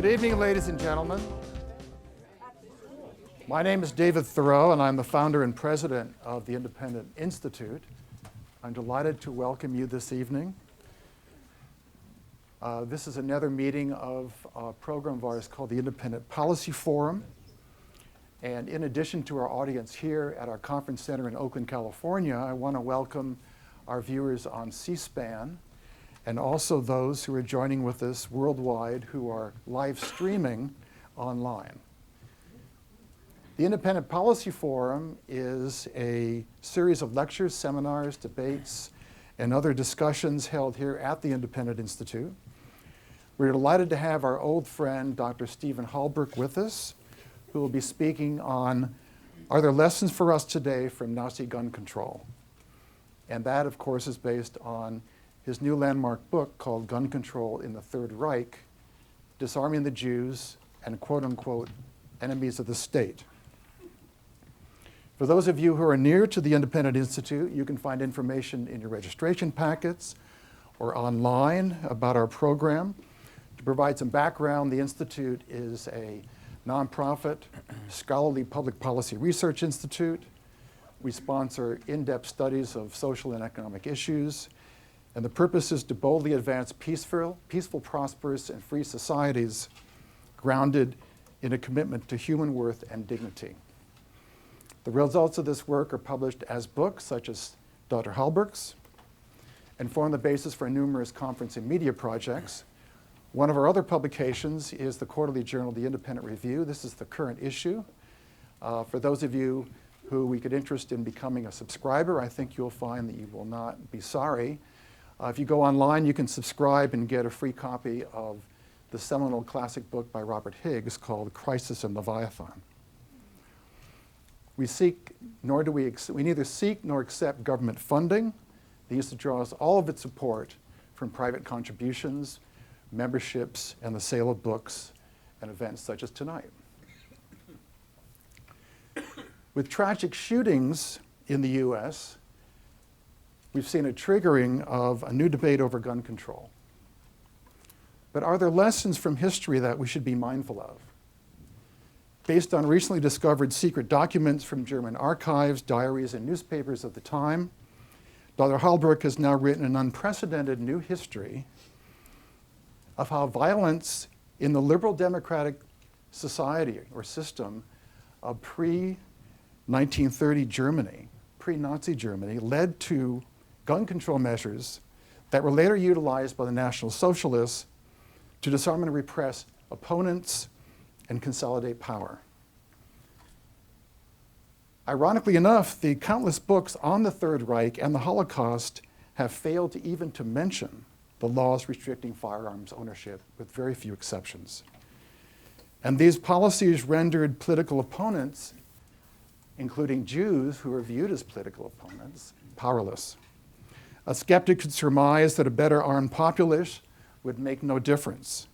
Good evening, ladies and gentlemen. My name is David Thoreau, and I'm the founder and president of the Independent Institute. I'm delighted to welcome you this evening. This is another meeting of a program of ours called the Independent Policy Forum. And in addition to our audience here at our conference center in Oakland, California, I want to welcome our viewers on C-SPAN and also those who are joining with us worldwide who are live streaming online. The Independent Policy Forum is a series of lectures, seminars, debates, and other discussions held here at the Independent Institute. We're delighted to have our old friend, Dr. Stephen Halbrook, with us, who will be speaking on, are there lessons for us today from Nazi gun control? And that, of course, is based on his new landmark book called Gun Control in the Third Reich, Disarming the Jews and quote-unquote enemies of the state. For those of you who are near to the Independent Institute, you can find information in your registration packets or online about our program. To provide some background, the Institute is a nonprofit, scholarly public policy research institute. We sponsor in-depth studies of social and economic issues, and the purpose is to boldly advance peaceful, prosperous, and free societies grounded in a commitment to human worth and dignity. The results of this work are published as books, such as Dr. Halbrook's, and form the basis for numerous conference and media projects. One of our other publications is the quarterly journal, The Independent Review. This is the current issue. For those of you who we could interest in becoming a subscriber, I think you'll find that you will not be sorry. If you go online, you can subscribe and get a free copy of the seminal classic book by Robert Higgs called Crisis and Leviathan. We neither seek nor accept government funding. The Institute draws all of its support from private contributions, memberships, and the sale of books and events such as tonight. With tragic shootings in the US, we've seen a triggering of a new debate over gun control. But are there lessons from history that we should be mindful of? Based on recently discovered secret documents from German archives, diaries, and newspapers of the time, Dr. Halbrook has now written an unprecedented new history of how violence in the liberal democratic society or system of pre-1930 Germany, pre-Nazi Germany, led to gun control measures that were later utilized by the National Socialists to disarm and repress opponents and consolidate power. Ironically enough, the countless books on the Third Reich and the Holocaust have failed to even to mention the laws restricting firearms ownership, with very few exceptions. And these policies rendered political opponents, including Jews who are viewed as political opponents, powerless. A skeptic could surmise that a better armed populace would make no difference.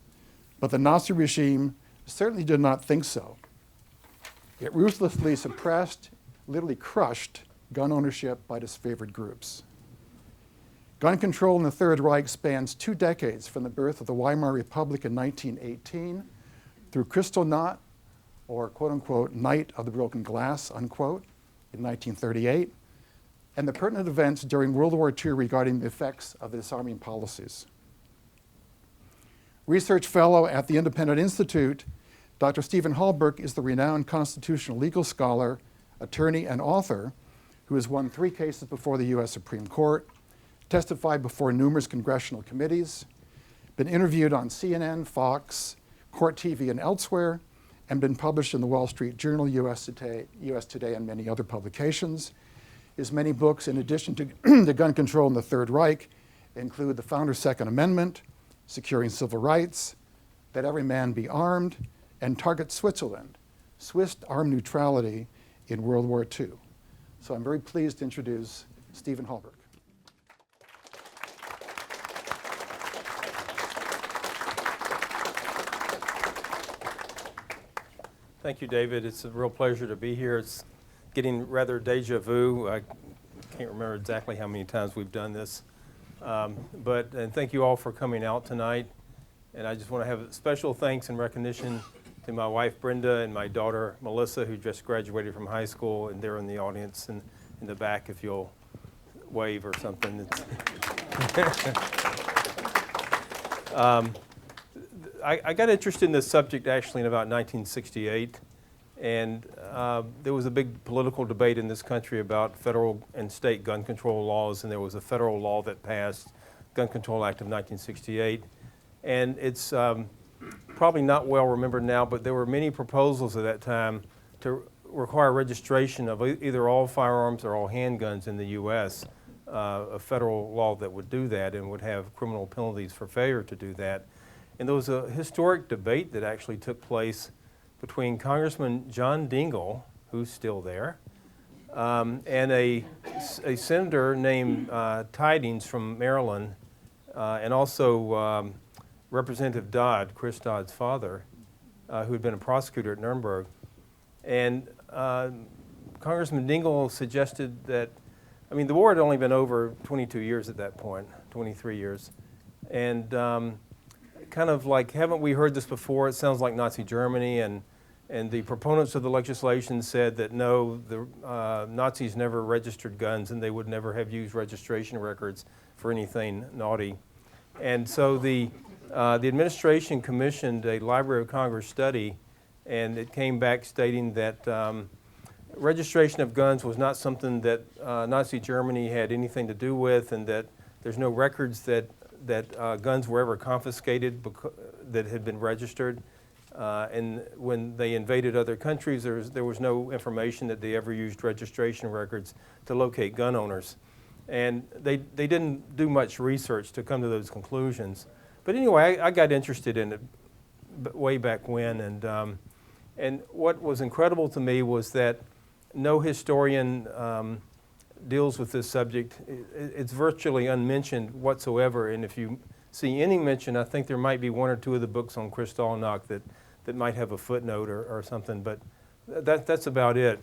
But the Nazi regime certainly did not think so. It ruthlessly suppressed, literally crushed, gun ownership by disfavored groups. Gun control in the Third Reich spans 2 decades, from the birth of the Weimar Republic in 1918 through Kristallnacht, or quote-unquote Night of the Broken Glass, unquote, in 1938, and the pertinent events during World War II regarding the effects of the disarming policies. Research fellow at the Independent Institute, Dr. Stephen Halbrook is the renowned constitutional legal scholar, attorney, and author who has won 3 cases before the US Supreme Court, testified before numerous congressional committees, been interviewed on CNN, Fox, Court TV, and elsewhere, and been published in the Wall Street Journal, US Today, and many other publications. His many books, in addition to the gun control in the Third Reich, include The Founder's Second Amendment, Securing Civil Rights, That Every Man Be Armed, and Target Switzerland, Swiss Armed Neutrality in World War II. So I'm very pleased to introduce Stephen Halbrook. Thank you, David. It's a real pleasure to be here. It's getting rather deja vu. I can't remember exactly how many times we've done this. And thank you all for coming out tonight. And I just want to have special thanks and recognition to my wife Brenda and my daughter Melissa, who just graduated from high school, and they're in the audience and in the back if you'll wave or something. I got interested in this subject actually in about 1968, and there was a big political debate in this country about federal and state gun control laws, and there was a federal law that passed, Gun Control Act of 1968, and it's probably not well remembered now, but there were many proposals at that time to require registration of either all firearms or all handguns in the U.S., a federal law that would do that and would have criminal penalties for failure to do that. And there was a historic debate that actually took place between Congressman John Dingell, who's still there, and a senator named Tidings from Maryland, and also Representative Dodd, Chris Dodd's father, who had been a prosecutor at Nuremberg. And Congressman Dingell suggested that, I mean, the war had only been over 22 years at that point, 23 years. And kind of like, haven't we heard this before? It sounds like Nazi Germany. And the proponents of the legislation said that no, the Nazis never registered guns and they would never have used registration records for anything naughty. And so the administration commissioned a Library of Congress study, and it came back stating that registration of guns was not something that Nazi Germany had anything to do with, and that there's no records that guns were ever confiscated that had been registered. And when they invaded other countries, there was no information that they ever used registration records to locate gun owners. And they didn't do much research to come to those conclusions. But anyway, I got interested in it way back when, and what was incredible to me was that no historian deals with this subject. It's virtually unmentioned whatsoever, and if you see any mention, I think there might be one or two of the books on Kristallnacht that might have a footnote or something, but that's about it.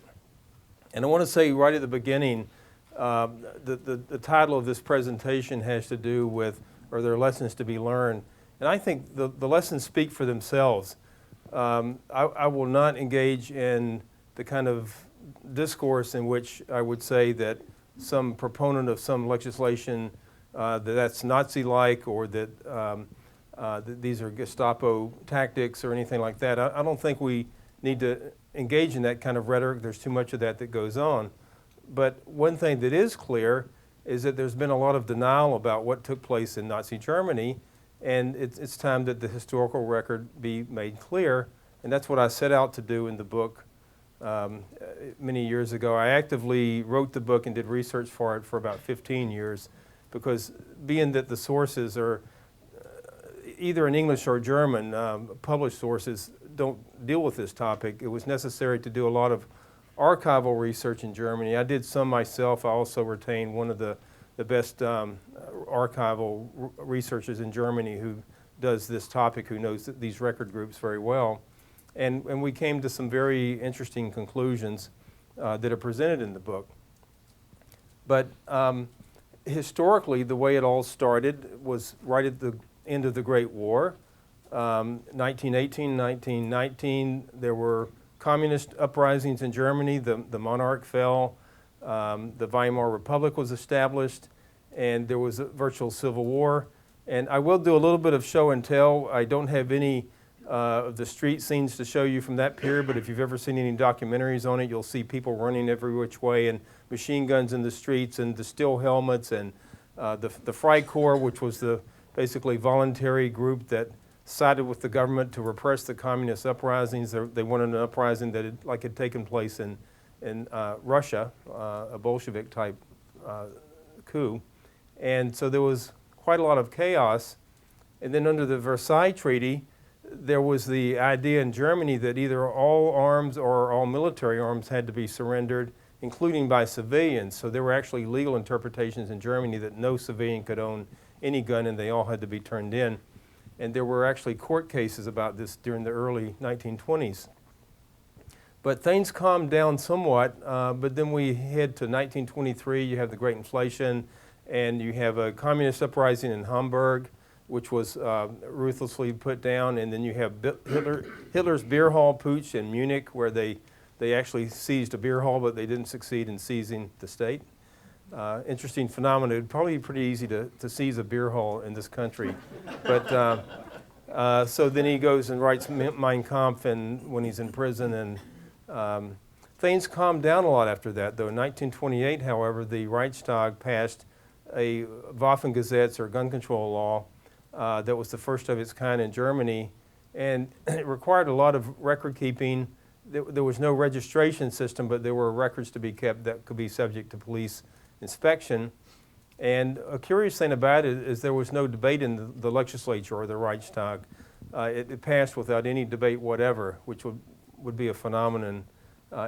And I want to say right at the beginning, the title of this presentation has to do with, are there lessons to be learned? And I think the lessons speak for themselves. I will not engage in the kind of discourse in which I would say that some proponent of some legislation that's Nazi-like, or that these are Gestapo tactics or anything like that. I don't think we need to engage in that kind of rhetoric. There's too much of that goes on. But one thing that is clear is that there's been a lot of denial about what took place in Nazi Germany, and it's time that the historical record be made clear, and that's what I set out to do in the book many years ago. I actively wrote the book and did research for it for about 15 years, because being that the sources are either in English or German, published sources don't deal with this topic, it was necessary to do a lot of archival research in Germany. I did some myself. I also retained one of the best archival researchers in Germany who does this topic, who knows these record groups very well. And we came to some very interesting conclusions that are presented in the book. But historically, the way it all started was right at the end of the Great War. 1918, 1919, there were communist uprisings in Germany. The monarch fell. The Weimar Republic was established, and there was a virtual civil war. And I will do a little bit of show and tell. I don't have any of the street scenes to show you from that period, but if you've ever seen any documentaries on it, you'll see people running every which way, and machine guns in the streets, and the steel helmets, and the Freikorps, which was the basically voluntary group that sided with the government to repress the communist uprisings. They wanted an uprising that had taken place in Russia, a Bolshevik type coup. And so there was quite a lot of chaos. And then under the Versailles Treaty, there was the idea in Germany that either all arms or all military arms had to be surrendered, including by civilians. So there were actually legal interpretations in Germany that no civilian could own any gun, and they all had to be turned in. And there were actually court cases about this during the early 1920s. But things calmed down somewhat, but then we head to 1923, you have the Great Inflation, and you have a communist uprising in Hamburg. which was ruthlessly put down. And then you have Hitler's beer hall putsch in Munich, where they actually seized a beer hall, but they didn't succeed in seizing the state. Interesting phenomenon. It would probably be pretty easy to seize a beer hall in this country. But so then he goes and writes Mein Kampf when he's in prison. And things calmed down a lot after that, though. In 1928, however, the Reichstag passed a Waffengesetz, or gun control law, that was the first of its kind in Germany. And it required a lot of record keeping. There was no registration system, but there were records to be kept that could be subject to police inspection. And a curious thing about it is there was no debate in the legislature or the Reichstag. It passed without any debate whatever, which would be a phenomenon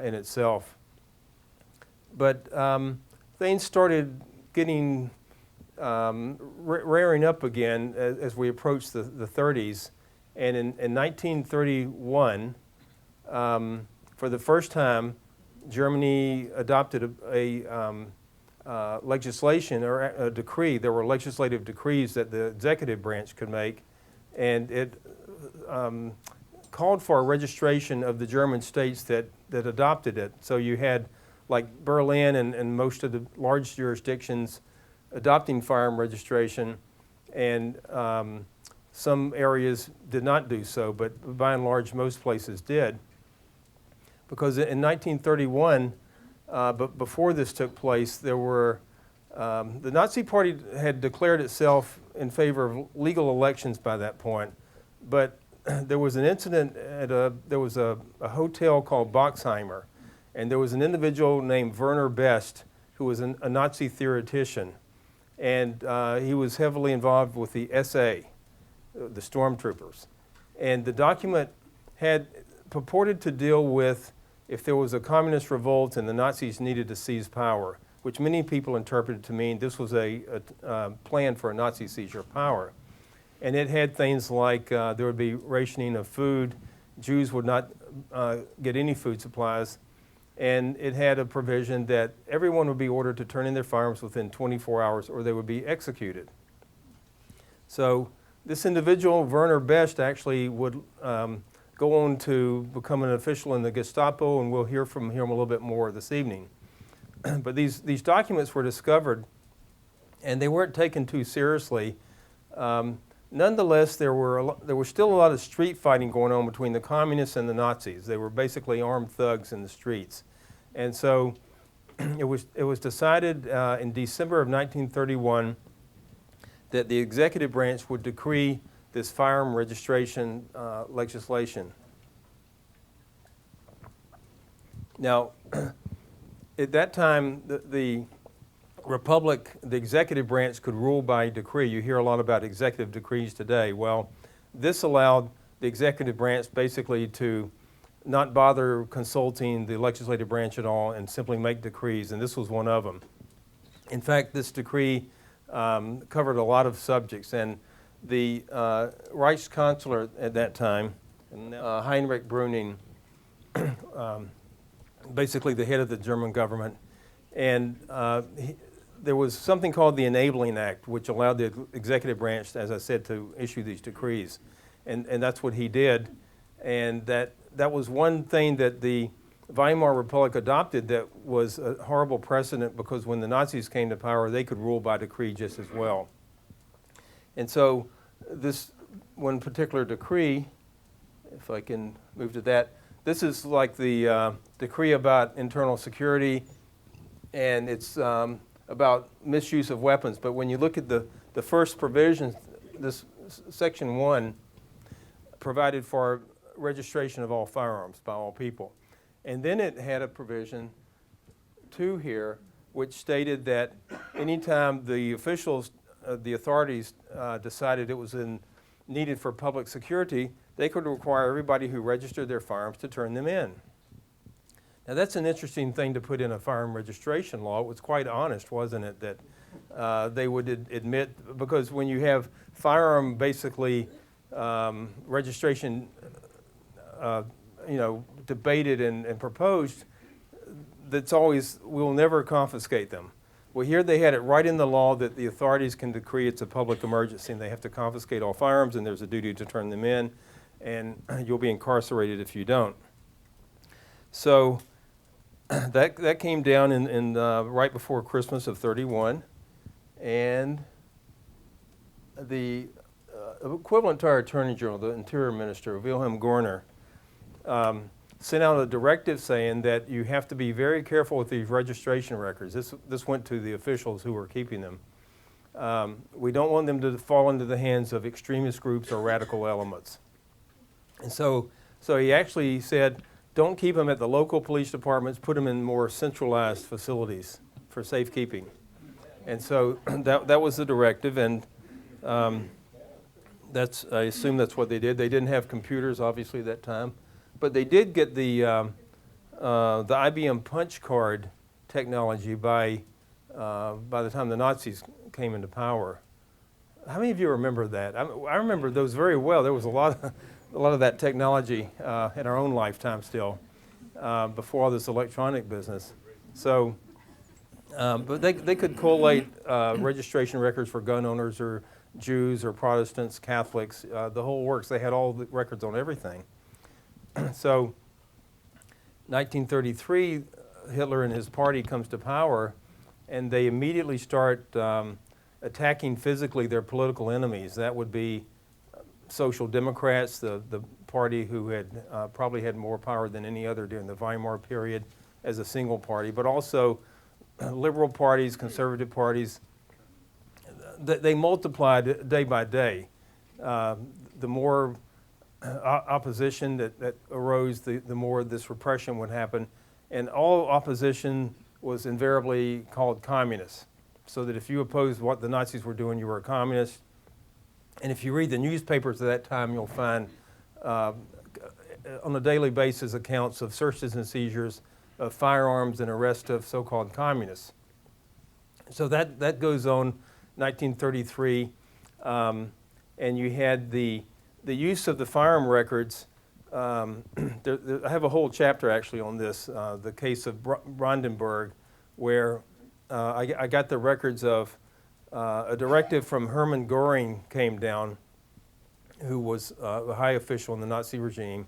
in itself. But things started getting rearing up again as we approached the 30s. And in 1931, for the first time, Germany adopted a legislation or a decree. There were legislative decrees that the executive branch could make, and it called for a registration of the German states that adopted it. So you had, like, Berlin and most of the large jurisdictions adopting firearm registration, and some areas did not do so, but by and large most places did. Because in 1931, but before this took place, there were, the Nazi Party had declared itself in favor of legal elections by that point, but there was an incident there was a hotel called Boxheimer, and there was an individual named Werner Best who was a Nazi theoretician, and he was heavily involved with the SA, the stormtroopers. And the document had purported to deal with if there was a communist revolt and the Nazis needed to seize power, which many people interpreted to mean this was a plan for a Nazi seizure of power. And it had things like there would be rationing of food, Jews would not get any food supplies, and it had a provision that everyone would be ordered to turn in their firearms within 24 hours or they would be executed. So this individual, Werner Best, actually would go on to become an official in the Gestapo, and we'll hear from him a little bit more this evening. But these documents were discovered, and they weren't taken too seriously. Nonetheless, there was still a lot of street fighting going on between the communists and the Nazis. They were basically armed thugs in the streets. And so it was decided in December of 1931 that the executive branch would decree this firearm registration legislation. Now, at that time, the Republic, the executive branch could rule by decree. You hear a lot about executive decrees today. Well, this allowed the executive branch basically to not bother consulting the legislative branch at all and simply make decrees, and this was one of them. In fact, this decree covered a lot of subjects, and the Reichskanzler at that time, Heinrich Brüning, basically the head of the German government, and there was something called the Enabling Act, which allowed the executive branch, as I said, to issue these decrees. And that's what he did. And that was one thing that the Weimar Republic adopted that was a horrible precedent, because when the Nazis came to power, they could rule by decree just as well. And so this one particular decree, if I can move to that, this is like the decree about internal security, and it's about misuse of weapons. But when you look at the first provision, this section 1 provided for registration of all firearms by all people. And then it had a provision 2 here, which stated that anytime the officials, the authorities decided it was needed for public security, they could require everybody who registered their firearms to turn them in. Now that's an interesting thing to put in a firearm registration law. It was quite honest, wasn't it, that they would admit, because when you have firearm basically registration debated and proposed, that's always, we'll never confiscate them. Well, here they had it right in the law that the authorities can decree it's a public emergency and they have to confiscate all firearms and there's a duty to turn them in, and you'll be incarcerated if you don't. So that came down in right before Christmas of '31, and the equivalent to our Attorney General, the Interior Minister, Wilhelm Görner, sent out a directive saying that you have to be very careful with these registration records. This went to the officials who were keeping them. We don't want them to fall into the hands of extremist groups or radical elements. And so he actually said, don't keep them at the local police departments, put them in more centralized facilities for safekeeping. And so that was the directive, and I assume that's what they did. They didn't have computers, obviously, at that time. But they did get the IBM punch card technology by the time the Nazis came into power. How many of you remember that? I remember those very well. There was a lot of that technology in our own lifetime still, before all this electronic business. So, but they could collate registration records for gun owners or Jews or Protestants, Catholics, the whole works. They had all the records on everything. So 1933, Hitler and his party comes to power, and they immediately start attacking physically their political enemies. That would be Social Democrats, the party who had probably had more power than any other during the Weimar period as a single party, but also liberal parties, conservative parties. They multiplied day by day. The more opposition that arose, the more this repression would happen. And all opposition was invariably called communist. So that if you opposed what the Nazis were doing, you were a communist. And if you read the newspapers at that time, you'll find on a daily basis accounts of searches and seizures of firearms and arrest of so-called communists. So that goes on 1933, and you had the use of the firearm records. I have a whole chapter actually on this, the case of Brandenburg, where I got the records of a directive from Hermann Göring came down, who was a high official in the Nazi regime,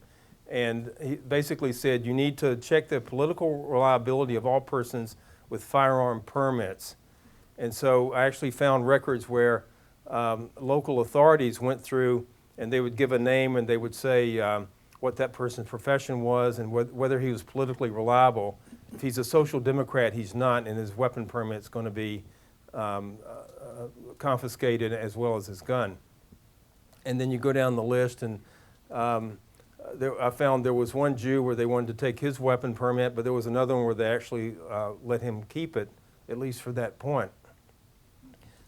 and he basically said you need to check the political reliability of all persons with firearm permits. And so I actually found records where local authorities went through and they would give a name and they would say what that person's profession was and whether he was politically reliable. If he's a social democrat, he's not, and his weapon permit's going to be confiscated as well as his gun. And then you go down the list, and I found there was one Jew where they wanted to take his weapon permit, but there was another one where they actually let him keep it, at least for that point.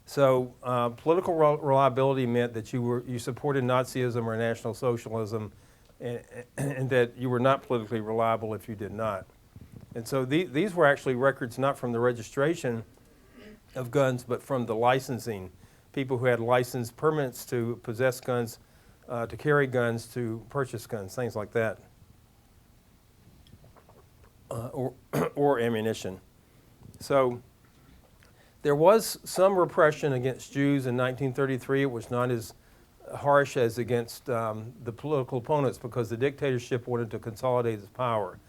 So political reliability meant that you supported Nazism or National Socialism, and that you were not politically reliable if you did not. And so these were actually records not from the registration of guns, but from the licensing. People who had license permits to possess guns, to carry guns, to purchase guns, things like that, or ammunition. So there was some repression against Jews in 1933. It was not as harsh as against the political opponents because the dictatorship wanted to consolidate its power.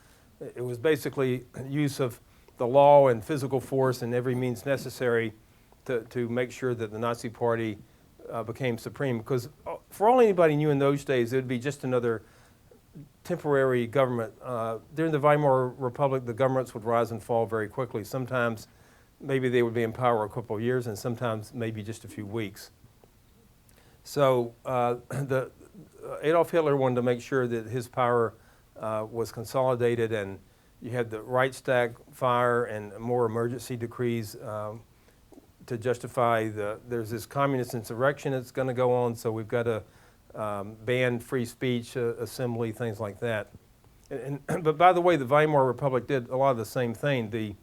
It was basically use of the law and physical force and every means necessary to make sure that the Nazi Party became supreme. Because for all anybody knew in those days, it would be just another temporary government. During the Weimar Republic, the governments would rise and fall very quickly. Sometimes maybe they would be in power a couple of years, and sometimes maybe just a few weeks. So Adolf Hitler wanted to make sure that his power was consolidated, and you had the Reichstag fire and more emergency decrees to justify there's this communist insurrection that's going to go on, so we've got to ban free speech, assembly, things like that. But by the way, the Weimar Republic did a lot of the same thing. The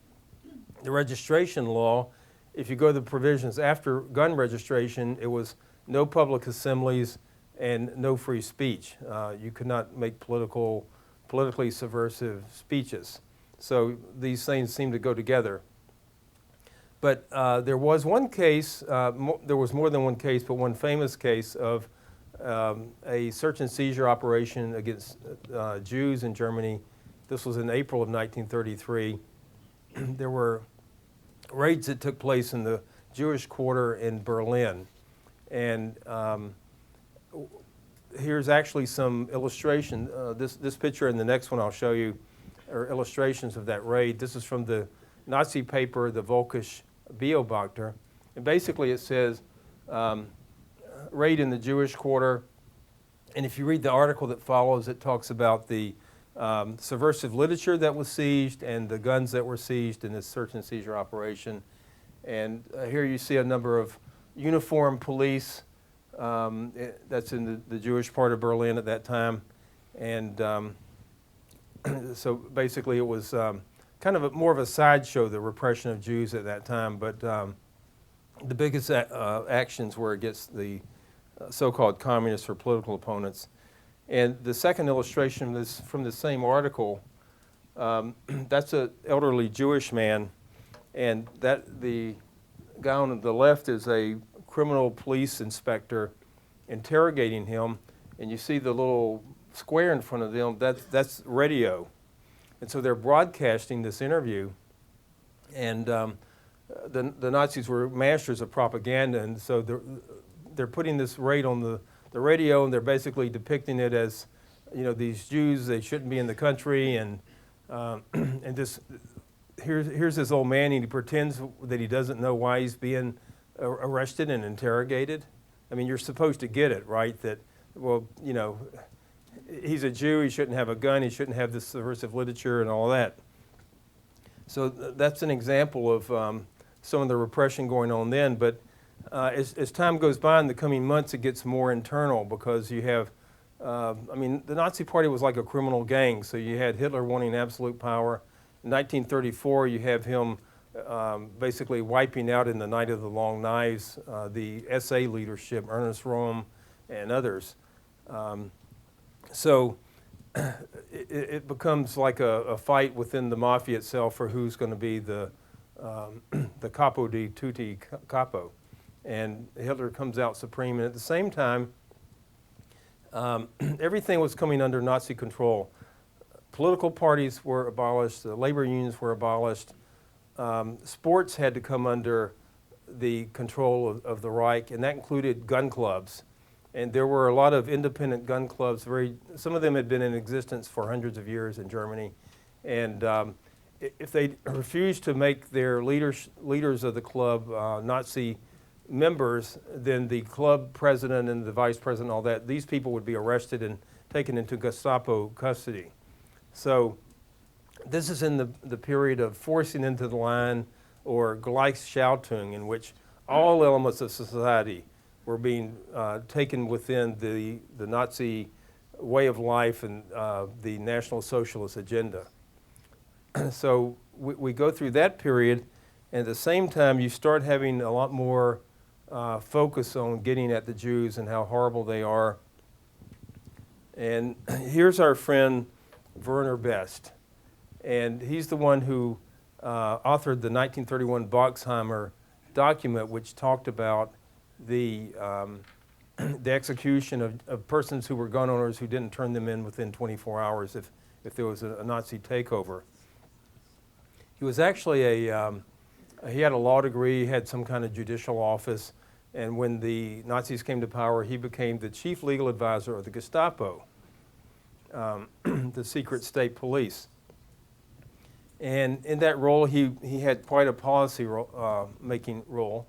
registration law, if you go to the provisions after gun registration, it was no public assemblies and no free speech. You could not make politically subversive speeches. So these things seem to go together. But there was one case, there was more than one case, but one famous case of a search and seizure operation against Jews in Germany. This was in April of 1933. There were raids that took place in the Jewish quarter in Berlin. And here's actually some illustration. This picture and the next one I'll show you are illustrations of that raid. This is from the Nazi paper, the Volkisch Beobachter. And basically it says, raid in the Jewish quarter. And if you read the article that follows, it talks about the subversive literature that was seized and the guns that were seized in this search and seizure operation. And here you see a number of uniformed police. That's in the Jewish part of Berlin at that time. And so basically it was kind of more of a sideshow, the repression of Jews at that time. But the biggest actions were against the so-called communists or political opponents. And the second illustration is from the same article. That's an elderly Jewish man, and the guy on the left is a criminal police inspector interrogating him, and you see the little square in front of them, that's radio. And so they're broadcasting this interview, and the Nazis were masters of propaganda, and so they're putting this raid on the radio, and they're basically depicting it as, you know, these Jews, they shouldn't be in the country, and this, here's this old man, and he pretends that he doesn't know why he's being arrested and interrogated. I mean, you're supposed to get it, right? That, well, you know, he's a Jew, he shouldn't have a gun, he shouldn't have this subversive literature and all that. So that's an example of some of the repression going on then. But as time goes by in the coming months, it gets more internal because you have, I mean, the Nazi Party was like a criminal gang. So you had Hitler wanting absolute power. In 1934, you have him basically wiping out in the Night of the Long Knives the SA leadership, Ernest Röhm and others. So it becomes like a fight within the mafia itself for who's going to be the capo di tutti capo. And Hitler comes out supreme. And at the same time, everything was coming under Nazi control. Political parties were abolished, the labor unions were abolished, sports had to come under the control of the Reich, and that included gun clubs. And there were a lot of independent gun clubs, some of them had been in existence for hundreds of years in Germany. And if they refused to make their leaders of the club Nazi members, then the club president and the vice president, all that, these people would be arrested and taken into Gestapo custody. So this is in the period of forcing into the line, or Gleichschaltung, in which all elements of society were being taken within the Nazi way of life and the National Socialist agenda. So we go through that period, and at the same time you start having a lot more focus on getting at the Jews and how horrible they are. And here's our friend Werner Best, and he's the one who authored the 1931 Boxheimer document, which talked about the execution of persons who were gun owners who didn't turn them in within 24 hours if there was a Nazi takeover. He was actually he had a law degree, he had some kind of judicial office, and when the Nazis came to power, he became the chief legal advisor of the Gestapo, the secret state police. And in that role, he had quite a policy making role.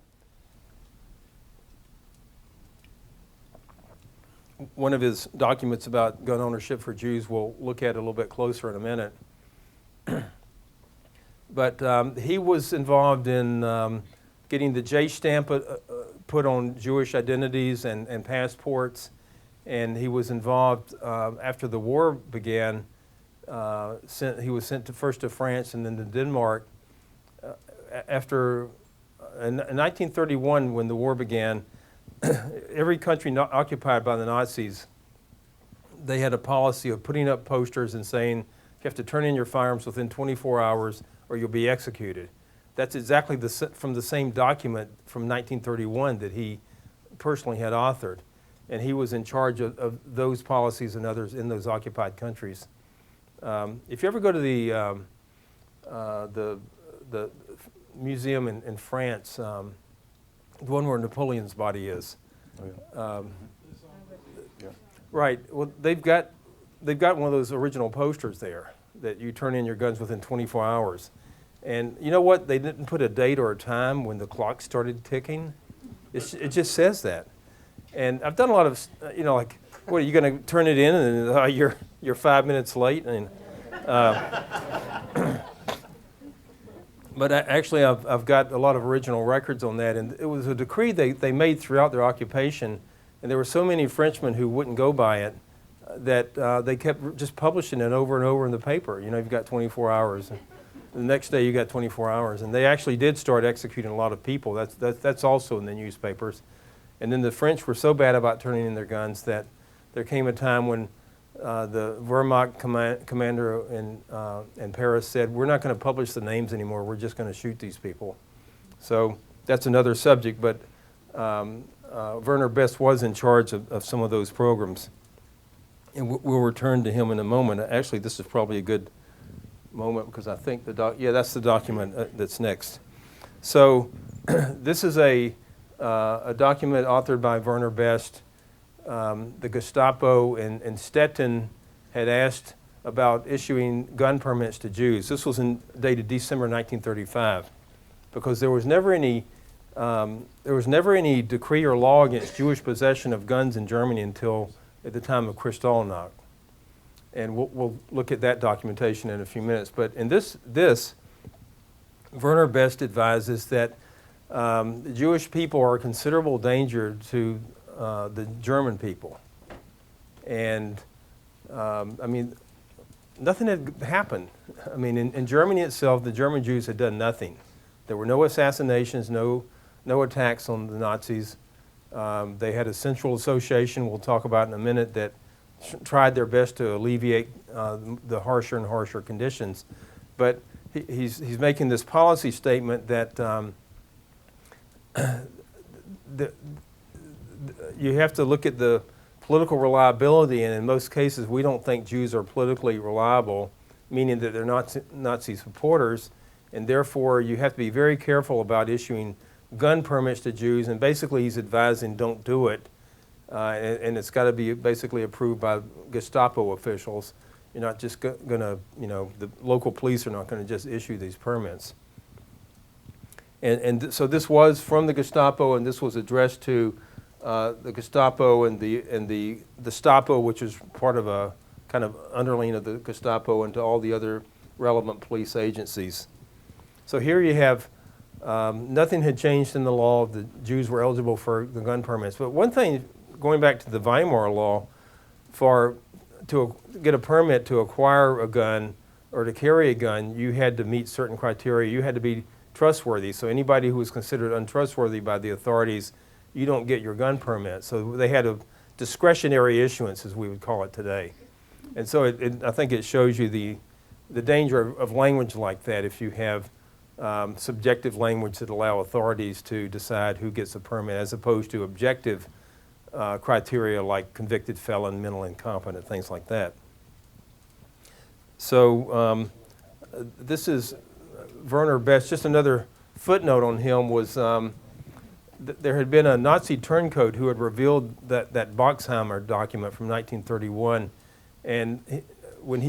One of his documents about gun ownership for Jews we'll look at a little bit closer in a minute. But he was involved in getting the J stamp put on Jewish identities and passports, and he was involved after the war began. He was sent first to France and then to Denmark. In 1931, when the war began, every country occupied by the Nazis, they had a policy of putting up posters and saying, you have to turn in your firearms within 24 hours or you'll be executed. That's exactly from the same document from 1931 that he personally had authored. And he was in charge of those policies and others in those occupied countries. If you ever go to the museum in France, the one where Napoleon's body is. Oh, yeah. Right. Well, they've got one of those original posters there that you turn in your guns within 24 hours. And you know what? They didn't put a date or a time when the clock started ticking. It just says that. And I've done a lot of, like, what, are you going to turn it in and you're 5 minutes late? And, but actually, I've got a lot of original records on that. And it was a decree they made throughout their occupation. And there were so many Frenchmen who wouldn't go by it that they kept just publishing it over and over in the paper. You've got 24 hours. The next day you got 24 hours. And they actually did start executing a lot of people. That's also in the newspapers. And then the French were so bad about turning in their guns that there came a time when the Wehrmacht commander in Paris said, we're not going to publish the names anymore, we're just going to shoot these people. So that's another subject, but Werner Best was in charge of some of those programs. And we'll return to him in a moment. Actually, this is probably a good moment because I think that's the document that's next. So this is a document authored by Werner Best. The Gestapo in Stettin had asked about issuing gun permits to Jews. This was dated December 1935, because there was never any decree or law against Jewish possession of guns in Germany until at the time of Kristallnacht. And we'll look at that documentation in a few minutes. But in this Werner Best advises that the Jewish people are a considerable danger to the German people. And, nothing had happened. In Germany itself, the German Jews had done nothing. There were no assassinations, no attacks on the Nazis. They had a central association, we'll talk about in a minute, that tried their best to alleviate the harsher and harsher conditions. But he's making this policy statement that you have to look at the political reliability, and in most cases we don't think Jews are politically reliable, meaning that they're Nazi supporters, and therefore you have to be very careful about issuing gun permits to Jews, and basically he's advising don't do it, and it's got to be basically approved by Gestapo officials. You're not just going to, the local police are not going to just issue these permits. And so this was from the Gestapo, and this was addressed to the Gestapo and the Stapo, which is part of a kind of underling of the Gestapo, and to all the other relevant police agencies. So here you have nothing had changed in the law. The Jews were eligible for the gun permits. But one thing, going back to the Weimar law, to get a permit to acquire a gun or to carry a gun, you had to meet certain criteria. You had to be trustworthy. So anybody who was considered untrustworthy by the authorities, you don't get your gun permit. So they had a discretionary issuance, as we would call it today. And so I think it shows you the danger of language like that if you have subjective language that allow authorities to decide who gets a permit, as opposed to objective criteria like convicted felon, mental incompetent, things like that. So this is Werner Best. Just another footnote on him was there had been a Nazi turncoat who had revealed that Boxheimer document from 1931, and when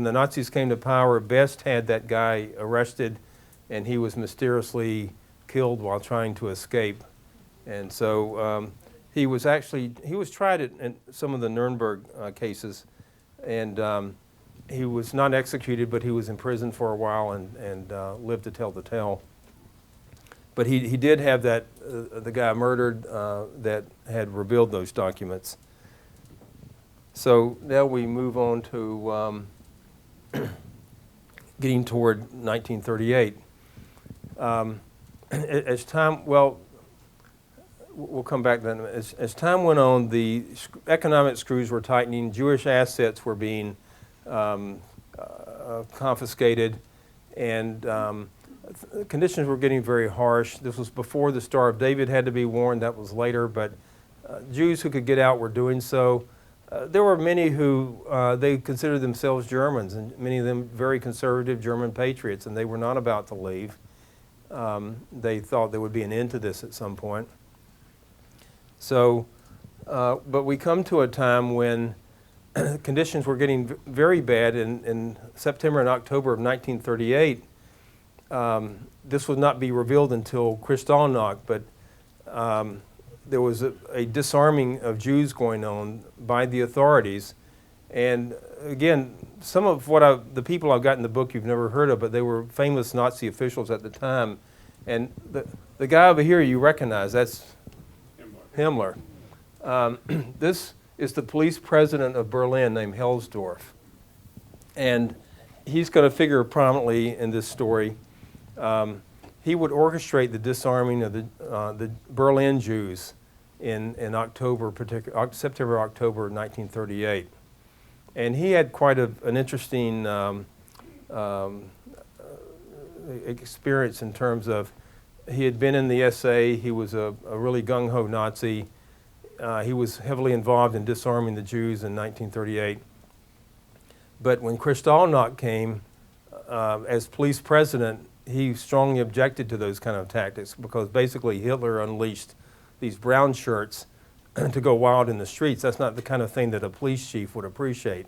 the Nazis came to power, Best had that guy arrested, and he was mysteriously killed while trying to escape. And so he was tried in some of the Nuremberg cases, and he was not executed, but he was in prison for a while and lived to tell the tale. But he did have the guy murdered that had revealed those documents. So now we move on to getting toward 1938. As time, we'll come back then. As time went on, the economic screws were tightening. Jewish assets were being confiscated, and conditions were getting very harsh. This was before the Star of David had to be worn. That was later, but Jews who could get out were doing so. There were many who they considered themselves Germans, and many of them very conservative German patriots, and they were not about to leave. They thought there would be an end to this at some point. So, but we come to a time when conditions were getting very bad in September and October of 1938. This would not be revealed until kristallnacht, but there was a disarming of Jews going on by the authorities. And again, some of the people I've got in the book you've never heard of, but they were famous Nazi officials at the time. And the guy over here you recognize, that's Himmler. This is the police president of Berlin named Helsdorf. And he's going to figure prominently in this story. He would orchestrate the disarming of the Berlin Jews in September, October 1938. And he had quite an interesting experience in terms of he had been in the SA. He was a really gung-ho Nazi. He was heavily involved in disarming the Jews in 1938. But when Kristallnacht came, as police president, he strongly objected to those kind of tactics because basically Hitler unleashed these brown shirts to go wild in the streets. That's not the kind of thing that a police chief would appreciate.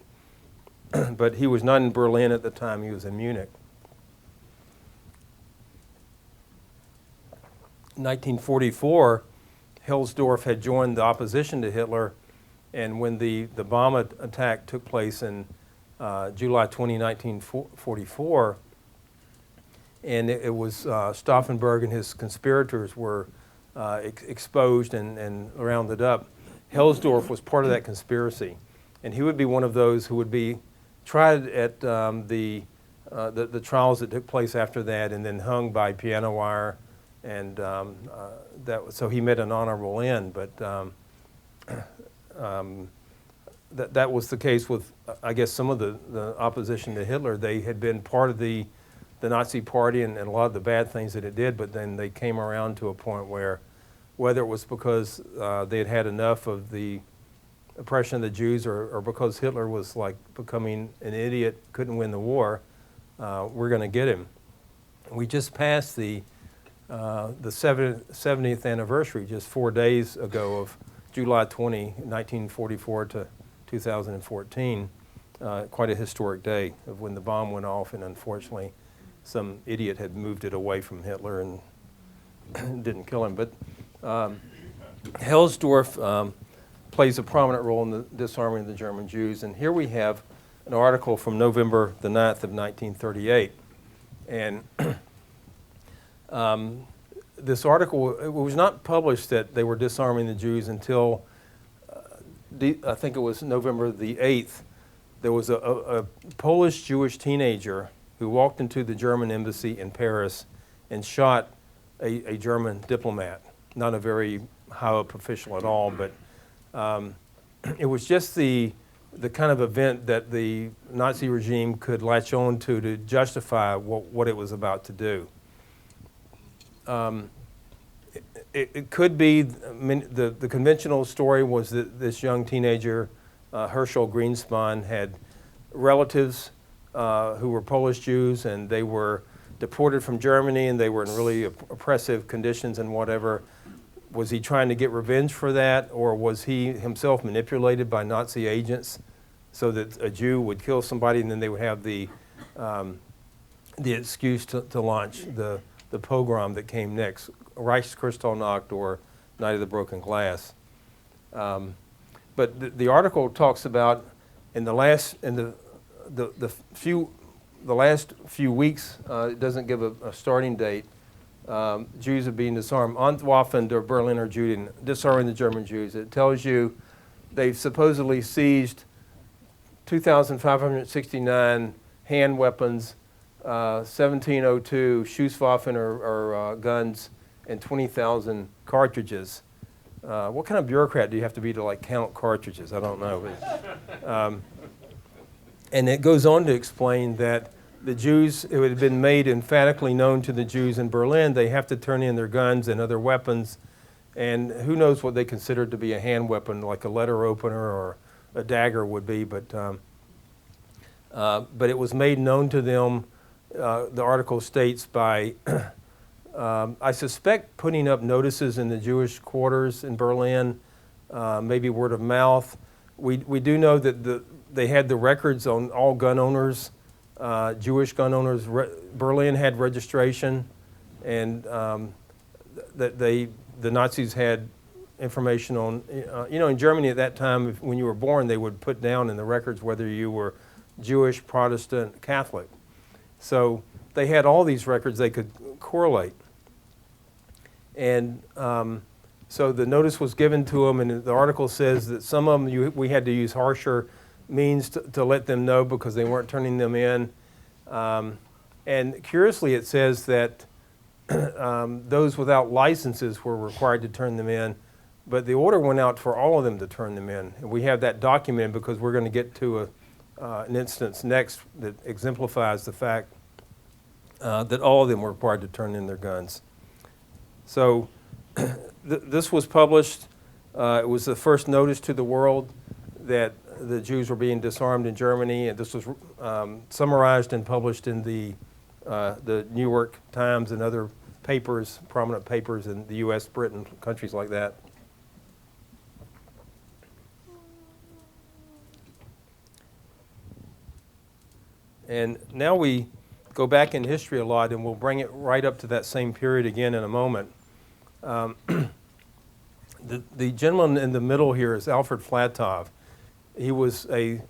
But he was not in Berlin at the time, he was in Munich. In 1944, Helsdorf had joined the opposition to Hitler, and when the bomb attack took place in July 20, 1944, and it was Stauffenberg and his conspirators were exposed and rounded up. Helsdorf was part of that conspiracy, and he would be one of those who would be tried at the trials that took place after that, and then hung by piano wire, and so he met an honorable end. But that was the case with, I guess, some of the opposition to Hitler. They had been part of the Nazi Party and a lot of the bad things that it did, but then they came around to a point where, whether it was because they had had enough of the oppression of the Jews or because Hitler was like becoming an idiot, couldn't win the war, we're going to get him. We just passed the 70th anniversary just 4 days ago of July 20, 1944 to 2014. Quite a historic day of when the bomb went off, and unfortunately some idiot had moved it away from Hitler and didn't kill him. But Helsdorf plays a prominent role in the disarming of the German Jews. And here we have an article from November the 9th of 1938. And this article, it was not published that they were disarming the Jews until I think it was November the 8th. There was a Polish Jewish teenager who walked into the German embassy in Paris and shot a German diplomat. Not a very high-up official at all, but it was just the kind of event that the Nazi regime could latch on to justify what it was about to do. It could be, the conventional story was that this young teenager, Herschel Greenspan, had relatives who were Polish Jews, and they were deported from Germany, and they were in really oppressive conditions and whatever. Was he trying to get revenge for that, or was he himself manipulated by Nazi agents so that a Jew would kill somebody and then they would have the excuse to launch the pogrom that came next, Reichskristallnacht or Night of the Broken Glass. But the article talks about in the last few weeks. It doesn't give a starting date. Jews are being disarmed. Entwaffen der Berliner Juden, disarming the German Jews. It tells you they've supposedly seized 2,569 hand weapons, 1,702 Schusswaffen or guns, and 20,000 cartridges. What kind of bureaucrat do you have to be to like count cartridges? I don't know. But, and it goes on to explain that the Jews, it had been made emphatically known to the Jews in Berlin, they have to turn in their guns and other weapons, and who knows what they considered to be a hand weapon, like a letter opener or a dagger would be, but it was made known to them, the article states, by, I suspect, putting up notices in the Jewish quarters in Berlin, maybe word of mouth. We do know that they had the records on all gun owners, Jewish gun owners. Berlin had registration, and that the Nazis had information on, in Germany at that time, when you were born, they would put down in the records whether you were Jewish, Protestant, Catholic. So they had all these records they could correlate. And so the notice was given to them, and the article says that some of them we had to use harsher means to let them know because they weren't turning them in. And curiously, it says that those without licenses were required to turn them in, but the order went out for all of them to turn them in. And we have that documented because we're going to get to an instance next that exemplifies the fact that all of them were required to turn in their guns. So this was published. It was the first notice to the world that the Jews were being disarmed in Germany, and this was summarized and published in the New York Times and other papers, prominent papers in the U.S., Britain, countries like that. And now we go back in history a lot, and we'll bring it right up to that same period again in a moment. The gentleman in the middle here is Alfred Flatov. He was a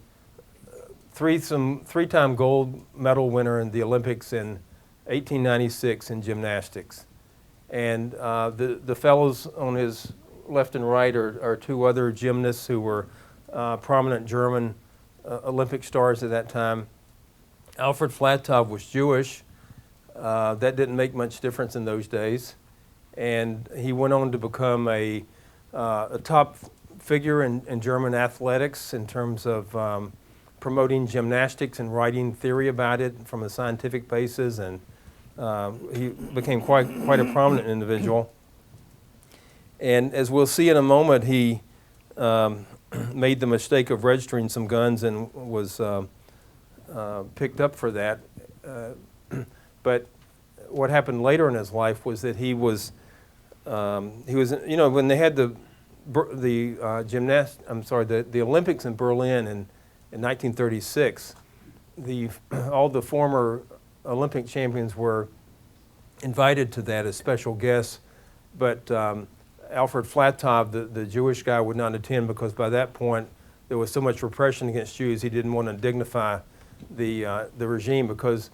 three-time gold medal winner in the Olympics in 1896 in gymnastics. And the fellows on his left and right are two other gymnasts who were prominent German Olympic stars at that time. Alfred Flatov was Jewish. That didn't make much difference in those days. And he went on to become a top figure in German athletics in terms of promoting gymnastics and writing theory about it from a scientific basis, and he became quite a prominent individual. And as we'll see in a moment, he made the mistake of registering some guns and was picked up for that. But what happened later in his life was that he was when they had the Olympics in Berlin in 1936, all the former Olympic champions were invited to that as special guests, but Alfred Flatov, the Jewish guy, would not attend because by that point there was so much repression against Jews he didn't want to dignify the regime, because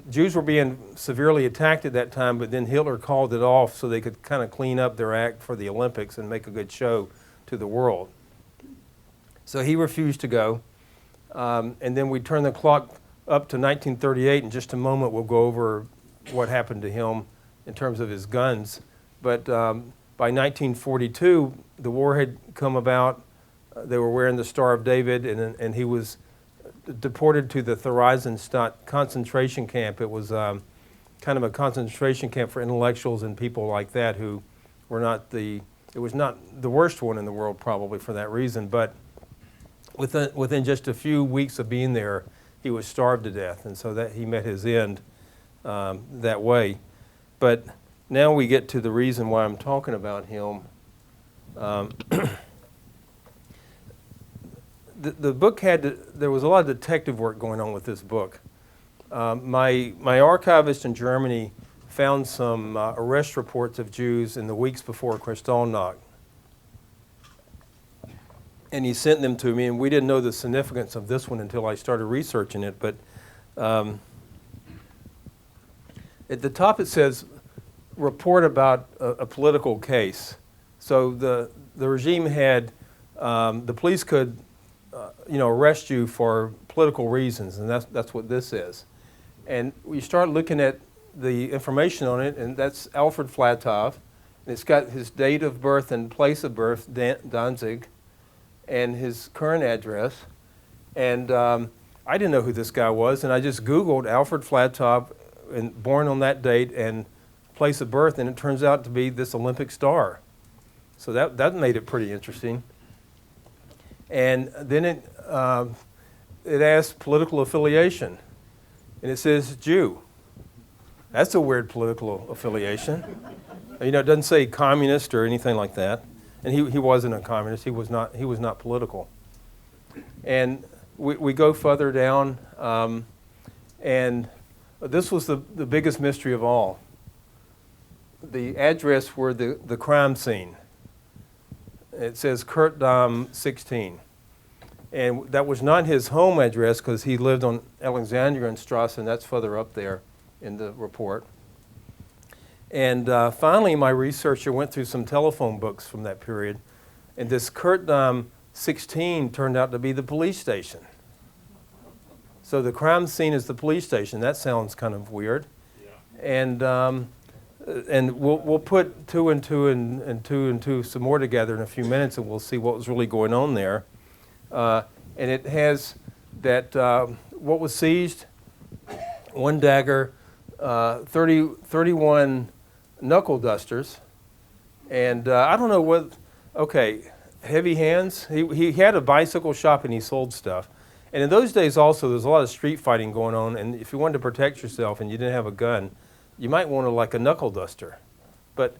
Jews were being severely attacked at that time, but then Hitler called it off so they could kind of clean up their act for the Olympics and make a good show to the world. So he refused to go. And then we turn the clock up to 1938. In just a moment, we'll go over what happened to him in terms of his guns. But by 1942, the war had come about. They were wearing the Star of David, and he was deported to the Theresienstadt concentration camp. It was kind of a concentration camp for intellectuals and people like that who were it was not the worst one in the world probably for that reason, but within just a few weeks of being there, he was starved to death, and so that he met his end that way. But now we get to the reason why I'm talking about him. The book there was a lot of detective work going on with this book. My archivist in Germany found some arrest reports of Jews in the weeks before Kristallnacht. And he sent them to me, and we didn't know the significance of this one until I started researching it. But at the top it says, report about a political case. So the regime had, the police could arrest you for political reasons, and that's what this is. And we start looking at the information on it, and that's Alfred Flatov. And it's got his date of birth and place of birth, Danzig, and his current address. And I didn't know who this guy was, and I just Googled Alfred Flatov, and born on that date and place of birth, and it turns out to be this Olympic star. So that made it pretty interesting. And then it asked political affiliation, and it says Jew. That's a weird political affiliation. You know, it doesn't say communist or anything like that. And he wasn't a communist. He was not political. And we go further down, and this was the biggest mystery of all. The address where the crime scene. It says Kurtdam 16. And that was not his home address because he lived on Alexandrienstrasse, and that's further up there in the report. And finally, my researcher went through some telephone books from that period, and this Kurtdam 16 turned out to be the police station. So the crime scene is the police station. That sounds kind of weird. Yeah. And we'll put two and two some more together in a few minutes, and we'll see what was really going on there. And it has that what was seized: one dagger, 31 knuckle dusters, and I don't know what. Okay, heavy hands. He had a bicycle shop and he sold stuff. And in those days also, there was a lot of street fighting going on, and if you wanted to protect yourself and you didn't have a gun, you might want like a knuckle duster. But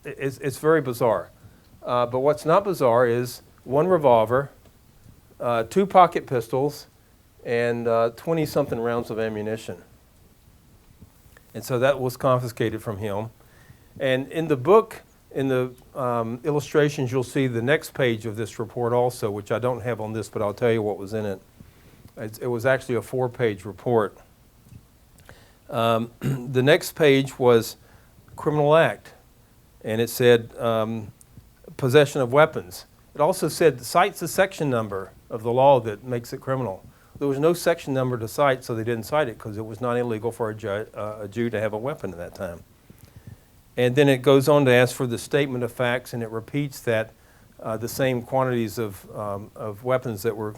it's very bizarre. But what's not bizarre is one revolver, 2 pocket pistols, and 20-something rounds of ammunition. And so that was confiscated from him. And in the book, in the illustrations, you'll see the next page of this report also, which I don't have on this, but I'll tell you what was in it. It was actually a 4-page report. The next page was criminal act, and it said possession of weapons. It also said cites the section number of the law that makes it criminal. There was no section number to cite, so they didn't cite it because it was not illegal for a Jew to have a weapon at that time. And then it goes on to ask for the statement of facts, and it repeats that the same quantities of weapons that were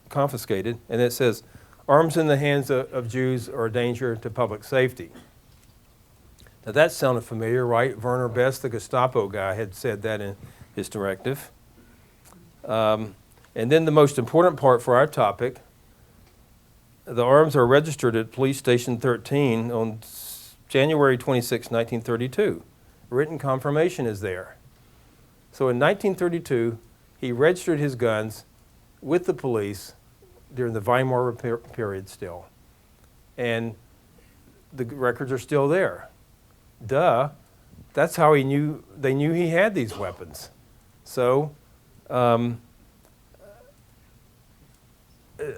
confiscated. And it says, arms in the hands of Jews are a danger to public safety. Now that sounded familiar, right? Werner Best, the Gestapo guy, had said that in his directive. And then the most important part for our topic, the arms are registered at Police Station 13 on January 26, 1932. Written confirmation is there. So in 1932, he registered his guns with the police during the Weimar period still. And the records are still there. Duh. That's how they knew he had these weapons. So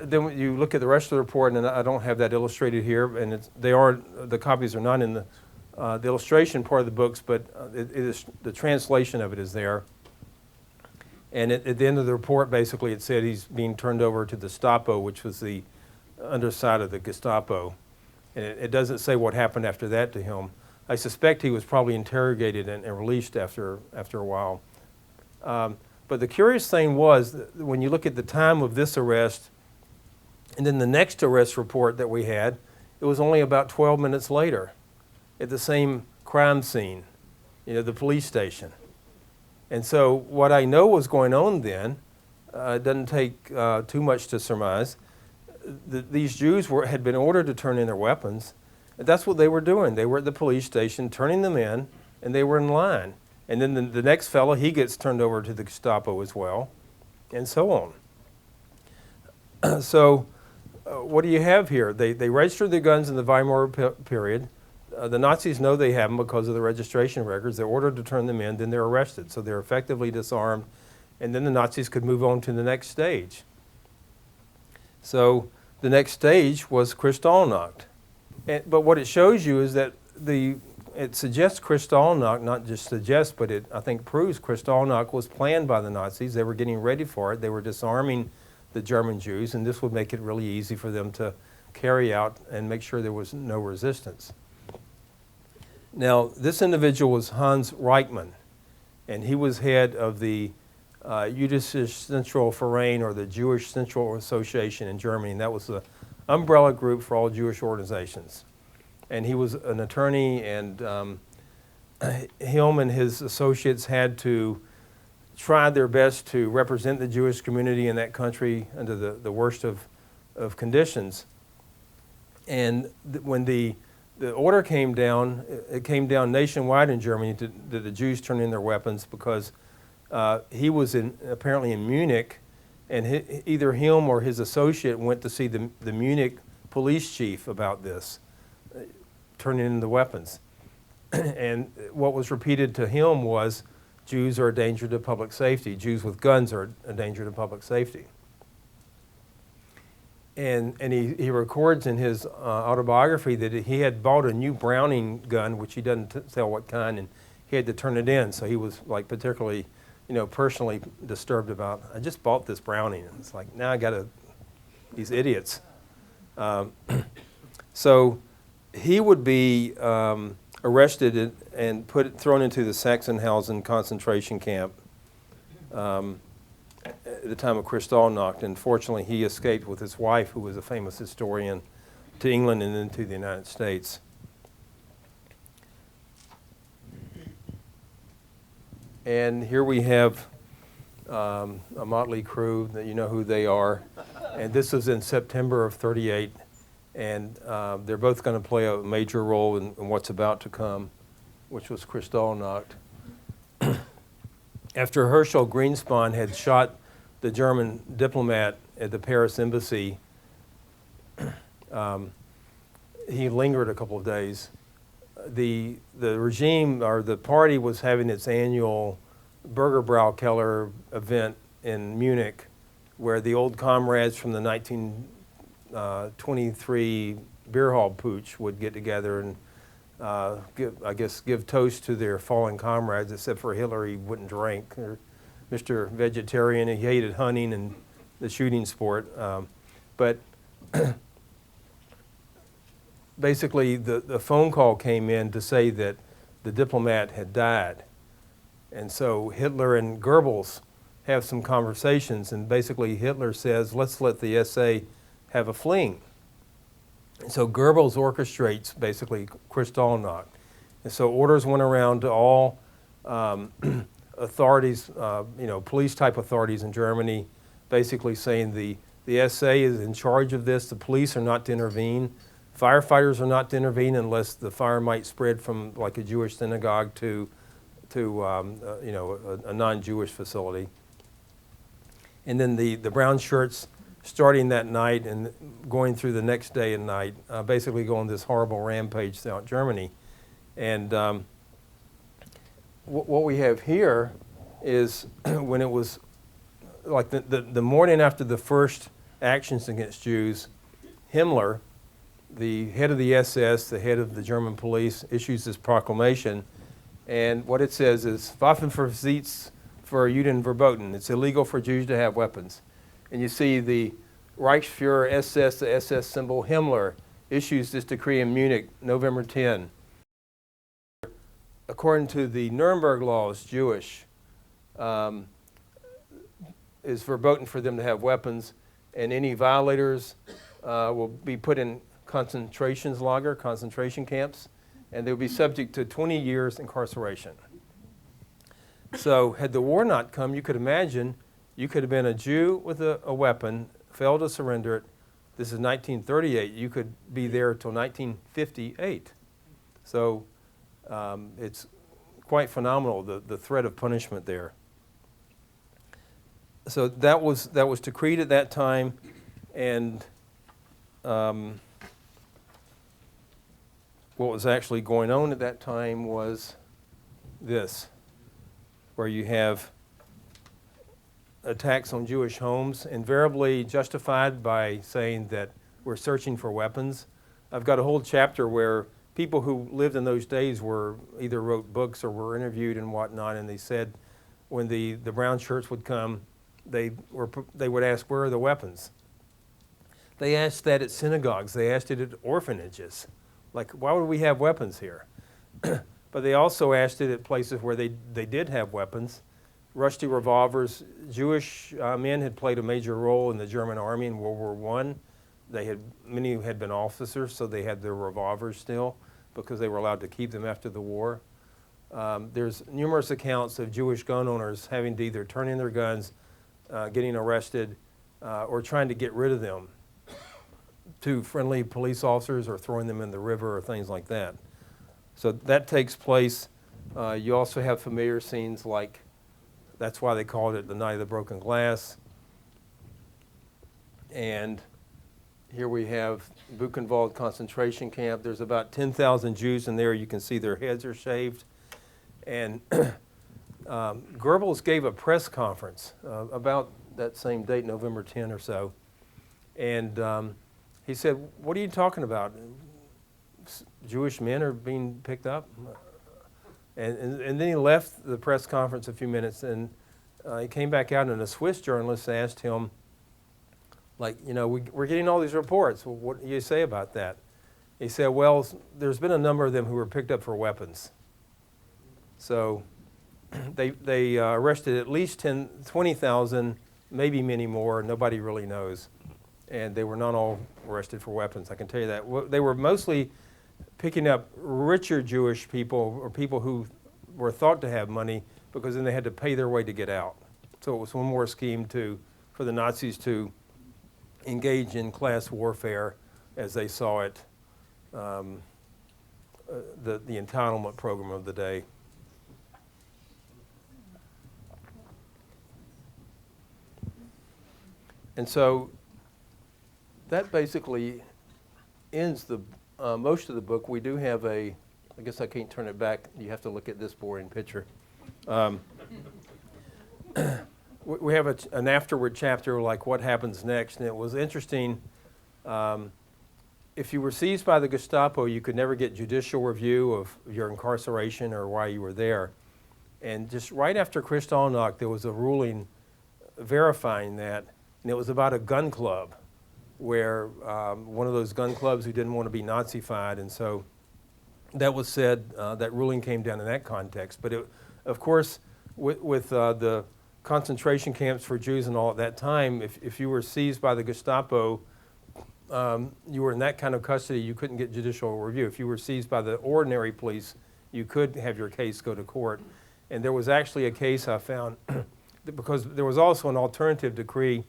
then you look at the rest of the report, and I don't have that illustrated here, and the copies are not in the illustration part of the books, but it is, the translation of it is there. And at the end of the report, basically, it said he's being turned over to the Stapo, which was the underside of the Gestapo. And it doesn't say what happened after that to him. I suspect he was probably interrogated and released after a while. But the curious thing was, when you look at the time of this arrest, and then the next arrest report that we had, it was only about 12 minutes later at the same crime scene, the police station. And so what I know was going on then, it doesn't take too much to surmise, these Jews had been ordered to turn in their weapons. And that's what they were doing. They were at the police station turning them in, and they were in line. And then the next fellow, he gets turned over to the Gestapo as well, and so on. So what do you have here? They registered their guns in the Weimar period. The Nazis know they have them because of the registration records. They're ordered to turn them in, then they're arrested. So they're effectively disarmed, and then the Nazis could move on to the next stage. So the next stage was Kristallnacht. But what it shows you is that it suggests Kristallnacht, not just suggests, but I think proves Kristallnacht was planned by the Nazis. They were getting ready for it. They were disarming the German Jews, and this would make it really easy for them to carry out and make sure there was no resistance. Now, this individual was Hans Reichman, and he was head of the Jüdische Zentralverein, or the Jewish Central Association in Germany, and that was the umbrella group for all Jewish organizations. And he was an attorney, and him and his associates had to try their best to represent the Jewish community in that country under the worst of conditions. And when the order came down, it came down nationwide in Germany that the Jews turn in their weapons, because he was apparently in Munich, and either him or his associate went to see the Munich police chief about this, turning in the weapons. And what was repeated to him was, Jews are a danger to public safety. Jews with guns are a danger to public safety. And he records in his autobiography that he had bought a new Browning gun, which he doesn't tell what kind, and he had to turn it in. So he was like particularly, personally disturbed about, I just bought this Browning. And it's like, now I got these idiots. So he would be arrested and thrown into the Sachsenhausen concentration camp at the time of Kristallnacht. And fortunately, he escaped with his wife, who was a famous historian, to England and then to the United States. And here we have a motley crew that you know who they are. And this was in September of '38. And they're both going to play a major role in what's about to come, which was Kristallnacht. After Herschel Greenspan had shot the German diplomat at the Paris embassy, he lingered a couple of days. The regime, or the party, was having its annual Bürgerbraukeller event in Munich, where the old comrades from the 1923 beer hall putsch would get together and give toast to their fallen comrades, except for Hitler. He wouldn't drink. Or Mr. Vegetarian, he hated hunting and the shooting sport. But basically, the phone call came in to say that the diplomat had died. And so Hitler and Goebbels have some conversations, and basically Hitler says, let's let the SA have a fling. And so Goebbels orchestrates basically Kristallnacht. And so orders went around to all authorities, police type authorities in Germany, basically saying the SA is in charge of this, the police are not to intervene, firefighters are not to intervene unless the fire might spread from like a Jewish synagogue to a non-Jewish facility. And then the brown shirts, starting that night and going through the next day and night, basically go on this horrible rampage throughout Germany. And what we have here is when it was like the morning after the first actions against Jews, Himmler, the head of the SS, the head of the German police, issues this proclamation. And what it says is, Waffenbesitz für Juden verboten. It's illegal for Jews to have weapons. And you see the Reichsfuhrer SS, the SS symbol, Himmler, issues this decree in Munich, November 10. According to the Nuremberg laws, Jewish is verboten for them to have weapons, and any violators will be put in concentration camps, and they'll be subject to 20 years incarceration. So had the war not come, you could imagine you could have been a Jew with a weapon, failed to surrender it. This is 1938. You could be there till 1958. So it's quite phenomenal, the threat of punishment there. So that was decreed at that time, and what was actually going on at that time was this, where you have attacks on Jewish homes, invariably justified by saying that we're searching for weapons. I've got a whole chapter where people who lived in those days either wrote books or were interviewed and whatnot, and they said when the brown shirts would come, they would ask, where are the weapons? They asked that at synagogues. They asked it at orphanages. Like, why would we have weapons here? But they also asked it at places where they did have weapons. rusty revolvers. Jewish men had played a major role in the German army in World War I. Many had been officers, so they had their revolvers still because they were allowed to keep them after the war. There's numerous accounts of Jewish gun owners having to either turn in their guns, getting arrested, or trying to get rid of them to friendly police officers or throwing them in the river or things like that. So that takes place. You also have familiar scenes like, that's why they called it the Night of the Broken Glass. And here we have Buchenwald concentration camp. There's about 10,000 Jews in there. You can see their heads are shaved. And Goebbels gave a press conference about that same date, November 10 or so. And he said, "What are you talking about? Jewish men are being picked up?" And then he left the press conference a few minutes, and he came back out, and a Swiss journalist asked him, like, you know, we're getting all these reports. Well, what do you say about that? He said, well, there's been a number of them who were picked up for weapons. So they arrested at least 20,000, maybe many more. Nobody really knows. And they were not all arrested for weapons, I can tell you that. They were mostly picking up richer Jewish people or people who were thought to have money because then they had to pay their way to get out. So it was one more scheme for the Nazis to engage in class warfare as they saw it, the entitlement program of the day. And so that basically ends most of the book. We do have I guess I can't turn it back. You have to look at this boring picture. We have an afterward chapter, like what happens next, and it was interesting. If you were seized by the Gestapo, you could never get judicial review of your incarceration or why you were there. And just right after Kristallnacht, there was a ruling verifying that, and it was about a gun club, where one of those gun clubs who didn't want to be Nazified, and so that was said, that ruling came down in that context. But of course, with the concentration camps for Jews and all at that time, if you were seized by the Gestapo, you were in that kind of custody, you couldn't get judicial review. If you were seized by the ordinary police, you could have your case go to court. And there was actually a case I found, because there was also an alternative decree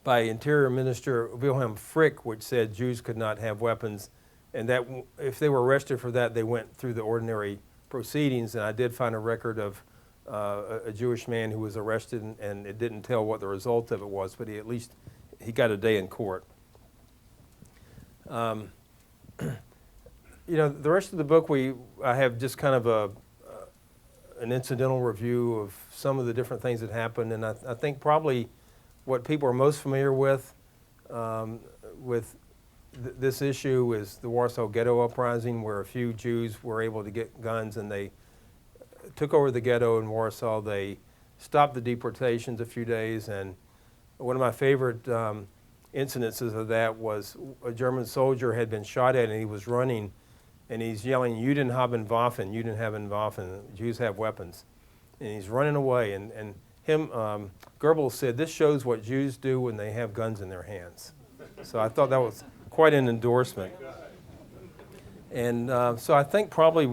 by Interior Minister Wilhelm Frick, which said Jews could not have weapons, and that if they were arrested for that, they went through the ordinary proceedings. And I did find a record of a Jewish man who was arrested, and it didn't tell what the result of it was, but at least he got a day in court. You know, the rest of the book, I have just kind of an incidental review of some of the different things that happened, and I think probably what people are most familiar with this issue is the Warsaw Ghetto Uprising, where a few Jews were able to get guns, and they took over the ghetto in Warsaw. They stopped the deportations a few days, and one of my favorite incidences of that was a German soldier had been shot at, and he was running, and he's yelling, "Juden haben Waffen, Juden haben Waffen," Jews have weapons. And he's running away, and Goebbels said, "This shows what Jews do when they have guns in their hands." So I thought that was quite an endorsement. And so I think probably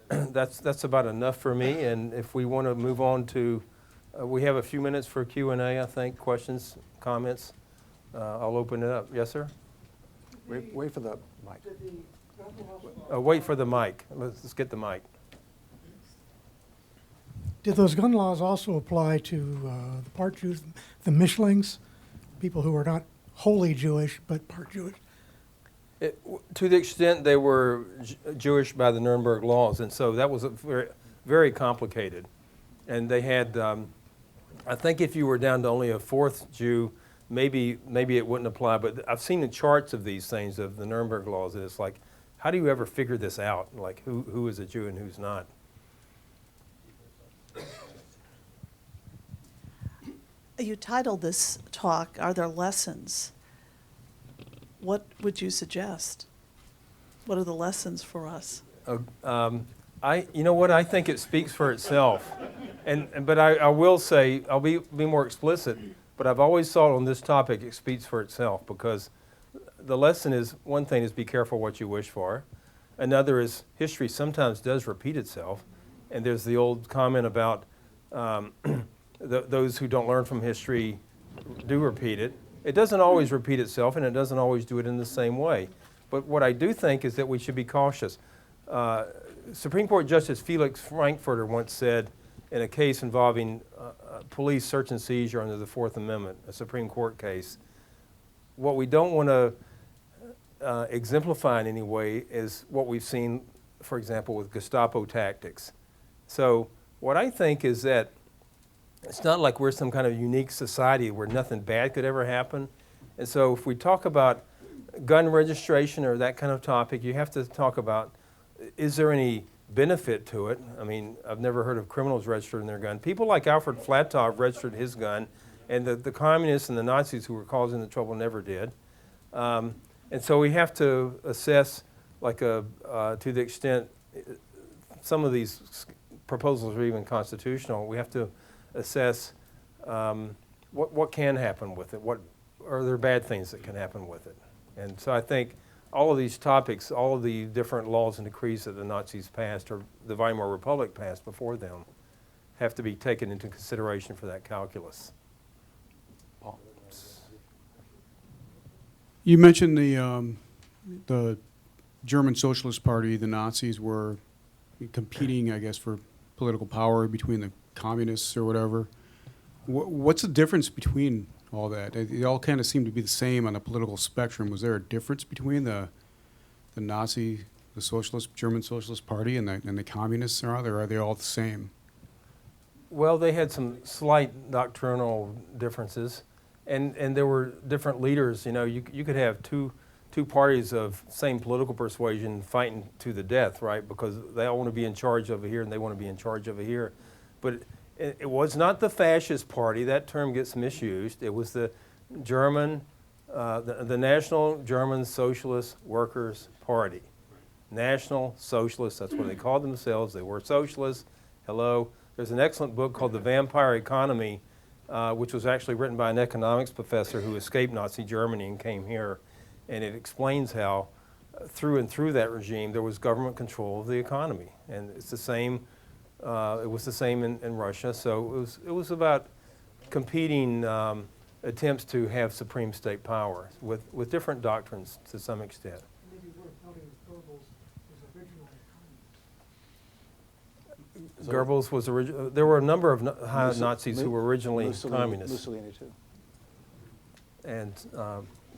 that's about enough for me. And if we want to move on to, we have a few minutes for Q&A, I think, questions, comments. I'll open it up. Yes, sir? Wait for the mic. Wait for the mic. Let's get the mic. Did those gun laws also apply to the part Jews, the Mischlings, people who were not wholly Jewish but part Jewish? To the extent they were Jewish by the Nuremberg laws, and so that was very, very complicated. And they had, I think if you were down to only a fourth Jew, maybe it wouldn't apply, but I've seen the charts of these things, of the Nuremberg laws, and it's like, how do you ever figure this out? Like, who is a Jew and who's not? You titled this talk, "Are There Lessons?" What would you suggest? What are the lessons for us? You know what, I think it speaks for itself. But I will say, I'll be more explicit, but I've always thought on this topic it speaks for itself, because the lesson is, one thing is be careful what you wish for. Another is history sometimes does repeat itself. And there's the old comment about those who don't learn from history do repeat it. It doesn't always repeat itself, and it doesn't always do it in the same way. But what I do think is that we should be cautious. Supreme Court Justice Felix Frankfurter once said, in a case involving police search and seizure under the Fourth Amendment, a Supreme Court case, what we don't want to exemplify in any way is what we've seen, for example, with Gestapo tactics. So what I think is that it's not like we're some kind of unique society where nothing bad could ever happen. And so if we talk about gun registration or that kind of topic, you have to talk about, is there any benefit to it? I mean, I've never heard of criminals registering their gun. People like Alfred Flatov registered his gun, and the communists and the Nazis who were causing the trouble never did. And so we have to assess, like to the extent some of these proposals are even constitutional, we have to assess what can happen with it. What are there bad things that can happen with it? And so I think all of these topics, all of the different laws and decrees that the Nazis passed or the Weimar Republic passed before them have to be taken into consideration for that calculus. Paul? You mentioned the German Socialist Party, the Nazis were competing, I guess, for political power between the communists or whatever. What's the difference between all that? They all kind of seem to be the same on the political spectrum. Was there a difference between the Nazi, the Socialist, German Socialist Party and the communists, or are they all the same? Well, they had some slight doctrinal differences, and there were different leaders. You know, you could have two parties of same political persuasion fighting to the death, right? Because they all want to be in charge over here and they want to be in charge over here. But it was not the fascist party. That term gets misused. It was the German, the National German Socialist Workers' Party. National Socialists, that's what they called themselves. They were socialists. Hello. There's an excellent book called The Vampire Economy, which was actually written by an economics professor who escaped Nazi Germany and came here. And it explains how through and through that regime there was government control of the economy. And it's the same, it was the same in Russia. So it was about competing attempts to have supreme state power with different doctrines to some extent. Maybe worth noting that Goebbels was originally a communist. Goebbels was original. There were a number of Nazis who were originally communists. Mussolini too. And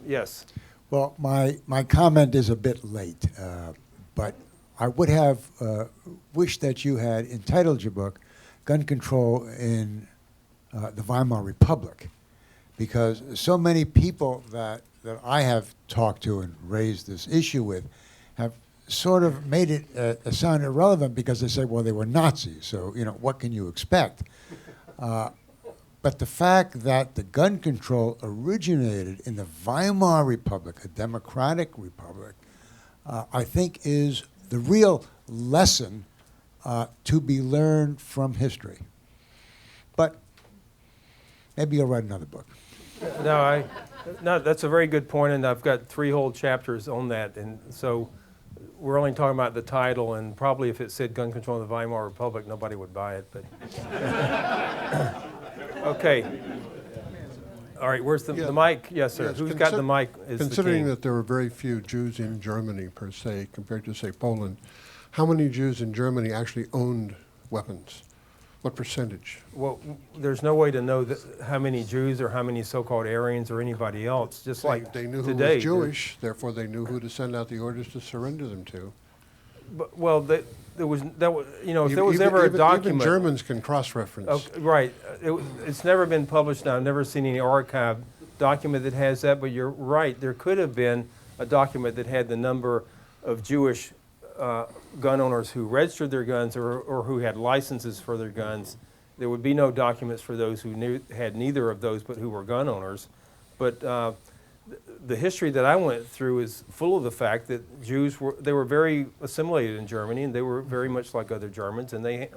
yes. Well, my comment is a bit late, but I would have wished that you had entitled your book Gun Control in the Weimar Republic, because so many people that I have talked to and raised this issue with have sort of made it sound irrelevant because they say, well, they were Nazis, so, you know, what can you expect? But the fact that the gun control originated in the Weimar Republic, a democratic republic, I think is the real lesson to be learned from history. But maybe you'll write another book. No, that's a very good point, and I've got 3 whole chapters on that. And so we're only talking about the title, and probably if it said Gun Control in the Weimar Republic, nobody would buy it. But okay. All right, where's the mic? Yes, sir. Yes, Who's got the mic? Considering that there were very few Jews in Germany, per se, compared to, say, Poland, how many Jews in Germany actually owned weapons? What percentage? Well, there's no way to know how many Jews or how many so-called Aryans or anybody else, just like They knew who today. was Jewish, therefore they knew who to send out the orders to surrender them to. But, well, if there was ever a document. Even Germans can cross-reference. Okay, right. It's never been published. I've never seen any archive document that has that, but you're right. There could have been a document that had the number of Jewish gun owners who registered their guns or who had licenses for their guns. There would be no documents for those who had neither of those but who were gun owners. But the history that I went through is full of the fact that Jews were very assimilated in Germany, and they were very much like other Germans, and they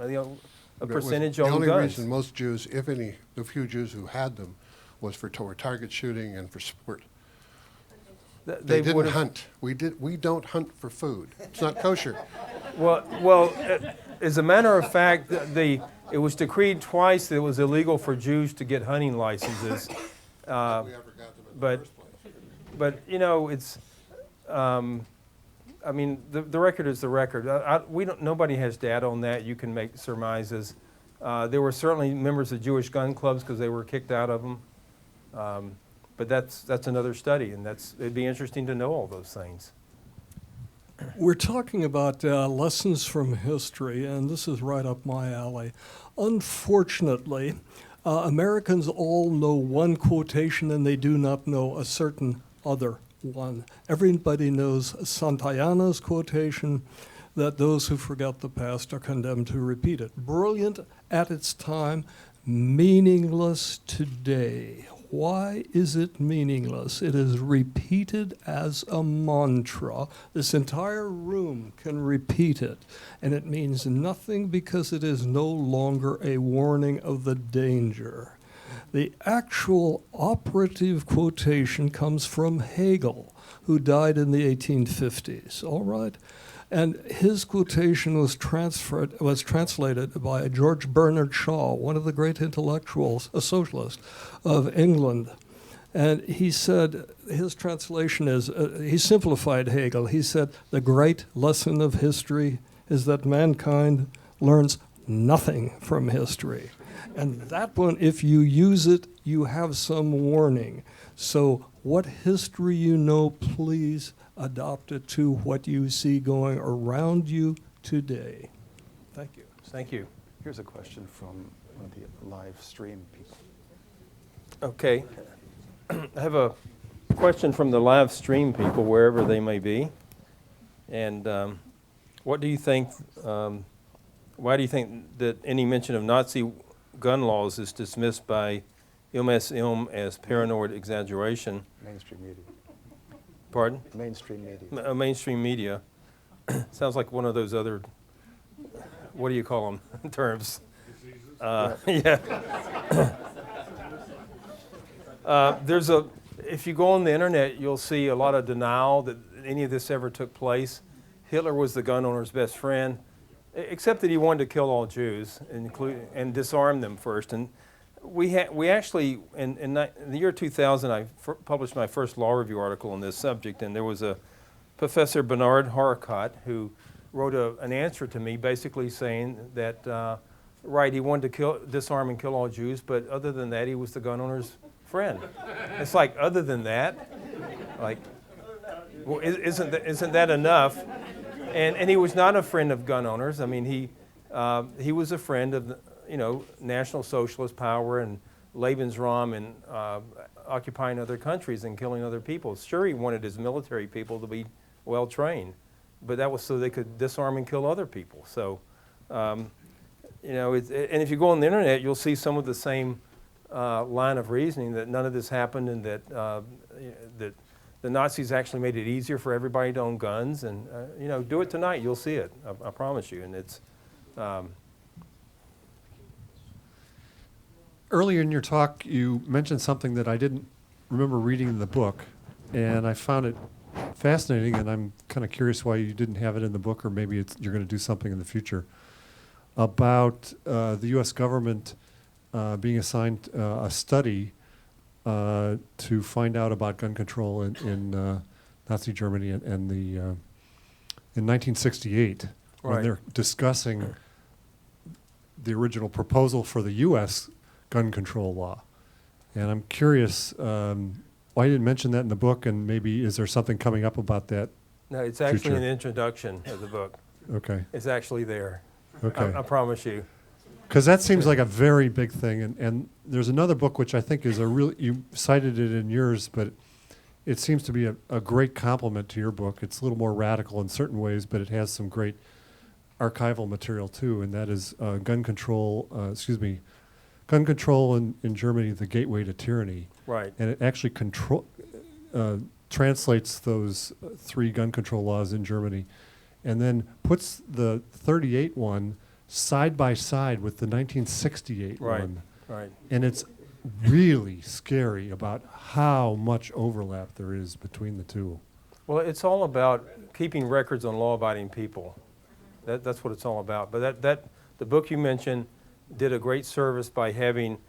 a percentage The owned only guns. reason most Jews, if any, the few Jews who had them, was for target shooting and for sport. They didn't would've- hunt. We don't hunt for food. It's not kosher. Well, as a matter of fact, it was decreed twice that it was illegal for Jews to get hunting licenses. We ever got them in but- the first place. But it's, I mean, the record is the record. Nobody has data on that. You can make surmises. There were certainly members of Jewish gun clubs because they were kicked out of them. But that's another study, and it'd be interesting to know all those things. We're talking about lessons from history, and this is right up my alley. Unfortunately, Americans all know one quotation, and they do not know a certain other one. Everybody knows Santayana's quotation that those who forget the past are condemned to repeat it. Brilliant at its time, meaningless today. Why is it meaningless? It is repeated as a mantra. This entire room can repeat it, and it means nothing because it is no longer a warning of the danger. The actual operative quotation comes from Hegel, who died in the 1850s, all right? And his quotation was translated by George Bernard Shaw, one of the great intellectuals, a socialist of England. And he said, his translation is, he simplified Hegel. He said, the great lesson of history is that mankind learns nothing from history. And that one, if you use it, you have some warning. So what history you know, please adopt it to what you see going around you today. Thank you. Thank you. Here's a question from one of the live stream people. Okay. I have a question from the live stream people, wherever they may be. And what do you think, why do you think that any mention of Nazi gun laws is dismissed by MSM as paranoid exaggeration? Mainstream media. Pardon? Mainstream media. Mainstream media. Sounds like one of those other, what do you call them, terms? Yeah. If you go on the internet, you'll see a lot of denial that any of this ever took place. Hitler was the gun owner's best friend, except that he wanted to kill all Jews and disarm them first. And we actually, in the year 2000, I published my first law review article on this subject, and there was a Professor Bernard Horicott who wrote an answer to me basically saying that, right, he wanted to disarm and kill all Jews, but other than that, he was the gun owner's friend. It's like, other than that? Like, well, isn't that enough? And he was not a friend of gun owners. I mean, he was a friend of National Socialist power and Lebensraum and occupying other countries and killing other people. Sure, he wanted his military people to be well trained, but that was so they could disarm and kill other people. So, and if you go on the internet, you'll see some of the same line of reasoning that none of this happened and that that the Nazis actually made it easier for everybody to own guns. And do it tonight, you'll see it. I promise you. And it's. Earlier in your talk, you mentioned something that I didn't remember reading in the book, and I found it fascinating, and I'm kind of curious why you didn't have it in the book, or maybe you're going to do something in the future, about the U.S. government being assigned a study to find out about gun control in Nazi Germany and in 1968, when they're discussing the original proposal for the U.S. gun control law. And I'm curious why you didn't mention that in the book, and maybe is there something coming up about that? No, it's actually future? in the introduction of the book. Okay. It's actually there. Okay. I promise you. Because that seems like a very big thing. And there's another book which I think is you cited it in yours, but it seems to be a great complement to your book. It's a little more radical in certain ways, but it has some great archival material too, and that is Gun Control in Germany, the Gateway to Tyranny. Right. And it actually translates those three gun control laws in Germany, and then puts the 38 one side by side with the 1968 Right, one. right. And it's really scary about how much overlap there is between the two. Well, it's all about keeping records on law-abiding people. That's what it's all about. But the book you mentioned did a great service by having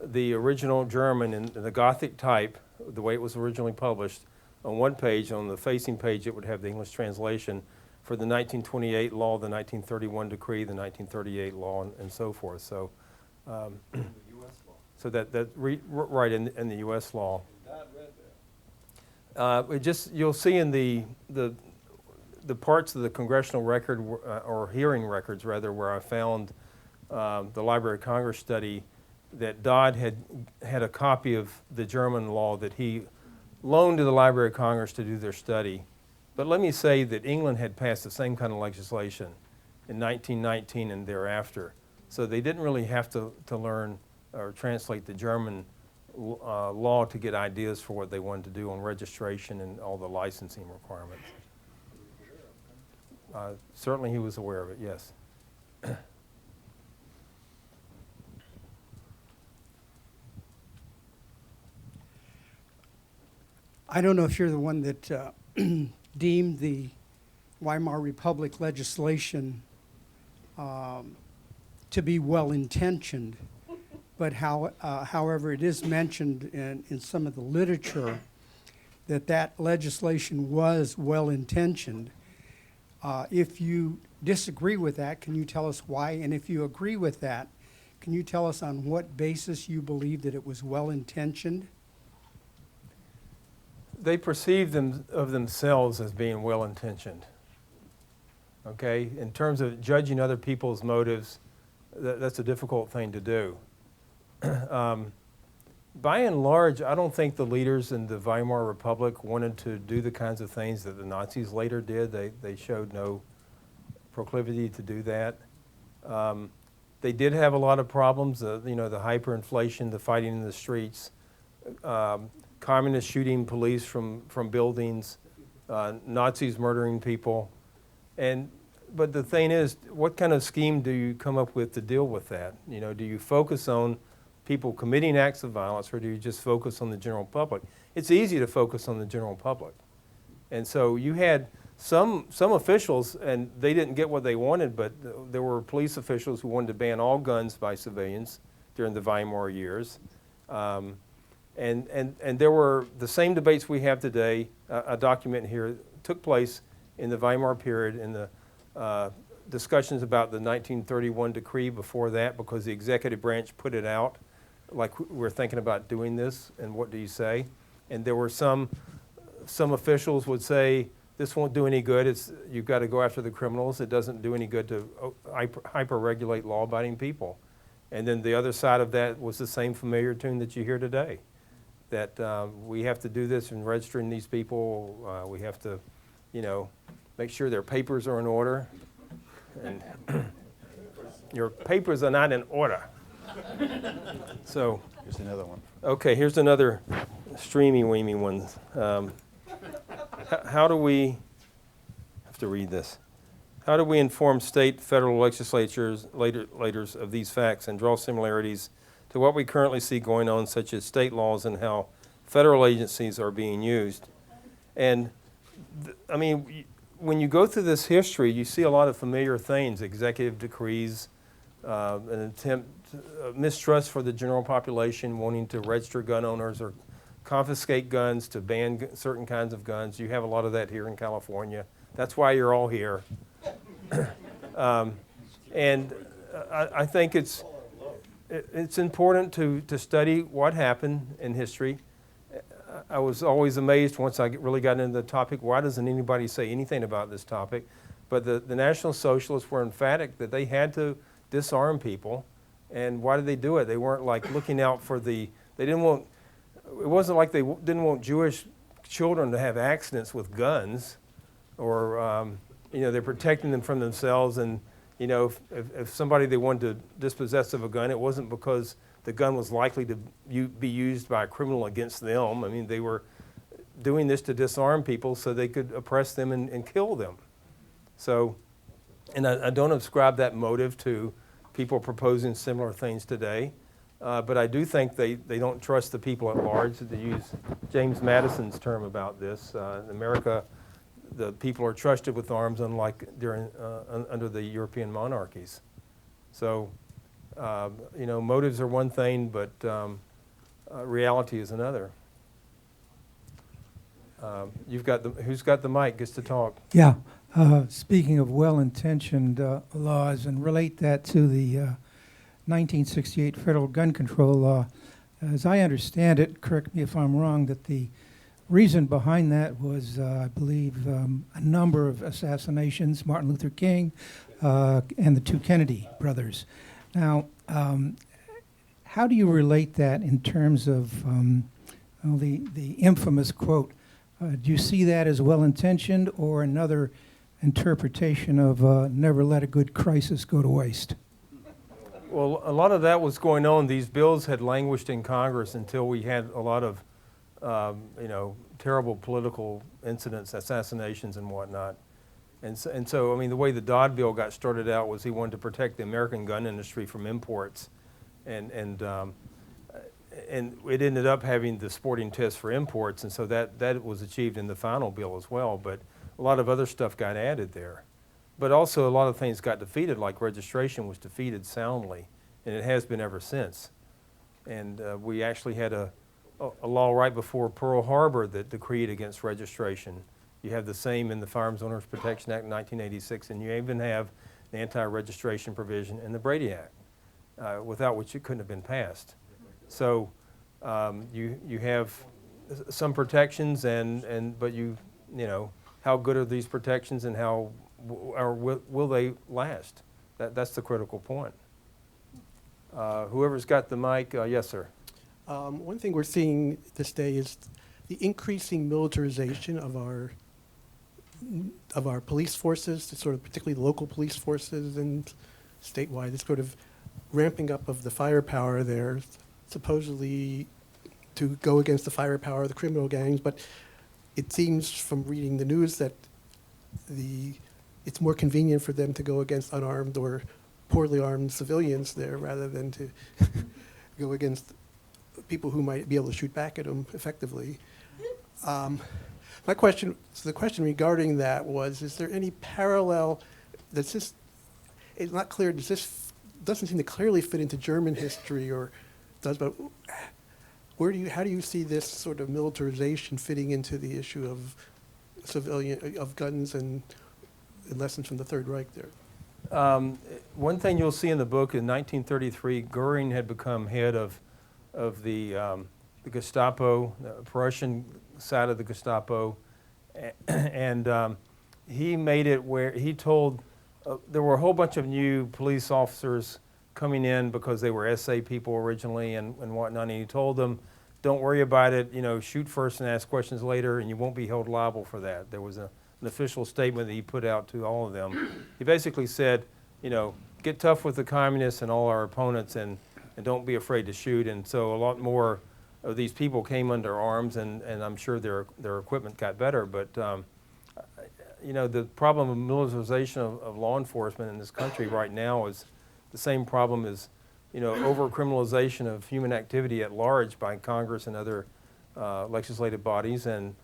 the original German in the Gothic type, the way it was originally published, on one page. On the facing page, it would have the English translation for the 1928 law, the 1931 decree, the 1938 law, and so forth. So, so right in the U.S. law. You'll see in the parts of the congressional record or hearing records rather, where I found the Library of Congress study, that Dodd had a copy of the German law that he loaned to the Library of Congress to do their study. But let me say that England had passed the same kind of legislation in 1919 and thereafter. So they didn't really have to learn or translate the German law to get ideas for what they wanted to do on registration and all the licensing requirements. Certainly he was aware of it, yes. I don't know if you're the one that deemed the Weimar Republic legislation to be well-intentioned, but however, it is mentioned in some of the literature that legislation was well-intentioned. If you disagree with that, can you tell us why? And if you agree with that, can you tell us on what basis you believe that it was well-intentioned? They perceive themselves as being well-intentioned. Okay, in terms of judging other people's motives, that's a difficult thing to do. By and large, I don't think the leaders in the Weimar Republic wanted to do the kinds of things that the Nazis later did. They showed no proclivity to do that. They did have a lot of problems, the hyperinflation, the fighting in the streets, communists shooting police from buildings, Nazis murdering people. But the thing is, what kind of scheme do you come up with to deal with that? Do you focus on people committing acts of violence, or do you just focus on the general public? It's easy to focus on the general public. And so you had some officials, and they didn't get what they wanted, but there were police officials who wanted to ban all guns by civilians during the Weimar years. And there were the same debates we have today. A document here took place in the Weimar period in the discussions about the 1931 decree before that, because the executive branch put it out, like we're thinking about doing this, and what do you say? And there were some officials would say, this won't do any good, you've got to go after the criminals, it doesn't do any good to hyper-regulate law-abiding people. And then the other side of that was the same familiar tune that you hear today, that we have to do this in registering these people, we have to, make sure their papers are in order. And your papers are not in order. So, Here's another one. okay, here's another streamy-weamy one. How do we, I have to read this. How do we inform state, federal legislatures, leaders of these facts and draw similarities to what we currently see going on, such as state laws and how federal agencies are being used? And, when you go through this history, you see a lot of familiar things, executive decrees, an attempt, mistrust for the general population, wanting to register gun owners or confiscate guns, to ban certain kinds of guns. You have a lot of that here in California. That's why you're all here. And I think it's important to study what happened in history. I was always amazed once I really got into the topic, why doesn't anybody say anything about this topic? But the National Socialists were emphatic that they had to disarm people. And why did they do it? They weren't like looking out for it wasn't like they didn't want Jewish children to have accidents with guns, or, they're protecting them from themselves. And, if somebody they wanted to dispossess of a gun, it wasn't because the gun was likely to be used by a criminal against them. They were doing this to disarm people so they could oppress them and kill them. So, and I don't ascribe that motive to people proposing similar things today, but I do think they don't trust the people at large, to use James Madison's term about this. In America, the people are trusted with arms, unlike under the European monarchies. So, motives are one thing, but reality is another. Who's got the mic gets to talk. Yeah. Speaking of well-intentioned laws, and relate that to the 1968 federal gun control law, as I understand it, correct me if I'm wrong, that the reason behind that was, I believe, a number of assassinations, Martin Luther King and the two Kennedy brothers. Now, how do you relate that in terms of the infamous quote? Do you see that as well-intentioned, or another interpretation of never let a good crisis go to waste? Well, a lot of that was going on. These bills had languished in Congress until we had a lot of, terrible political incidents, assassinations and whatnot. And so, I mean, the way the Dodd bill got started out was he wanted to protect the American gun industry from imports. And it ended up having the sporting test for imports, and so that was achieved in the final bill as well. But a lot of other stuff got added there. But also a lot of things got defeated, like registration was defeated soundly, and it has been ever since. And we actually had a law right before Pearl Harbor that decreed against registration. You have the same in the Firearms Owners Protection Act in 1986, and you even have the anti-registration provision in the Brady Act, without which it couldn't have been passed. So you have some protections, but how good are these protections, and how will they last? That's the critical point. Whoever's got the mic, yes, sir. One thing we're seeing this day is the increasing militarization of our police forces, sort of particularly local police forces and statewide. This sort of ramping up of the firepower there, supposedly to go against the firepower of the criminal gangs, but it seems from reading the news that it's more convenient for them to go against unarmed or poorly armed civilians there rather than to go against people who might be able to shoot back at them effectively. The question regarding that was, is there any parallel it's not clear, doesn't seem to clearly fit into German history, or does, but how do you see this sort of militarization fitting into the issue of guns and lessons from the Third Reich there? One thing you'll see in the book, in 1933, Goering had become head of the Gestapo, the Prussian side of the Gestapo, and he made it where he told, there were a whole bunch of new police officers coming in because they were SA people originally and whatnot, and he told them, don't worry about it, shoot first and ask questions later, and you won't be held liable for that. There was an official statement that he put out to all of them. He basically said, get tough with the communists and all our opponents, and don't be afraid to shoot. And so a lot more of these people came under arms, and I'm sure their equipment got better. But the problem of militarization of law enforcement in this country right now is the same problem as over-criminalization of human activity at large by Congress and other legislative bodies, and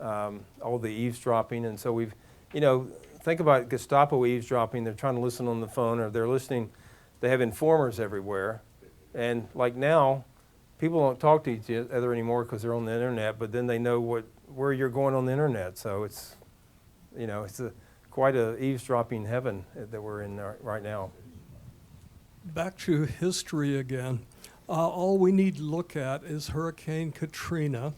all the eavesdropping. And so we've, think about Gestapo eavesdropping. They're trying to listen on the phone, or they're listening. They have informers everywhere. And like now, people don't talk to each other anymore because they're on the internet, but then they know where you're going on the internet. So it's, it's quite a eavesdropping heaven that we're in right now. Back to history again. All we need to look at is Hurricane Katrina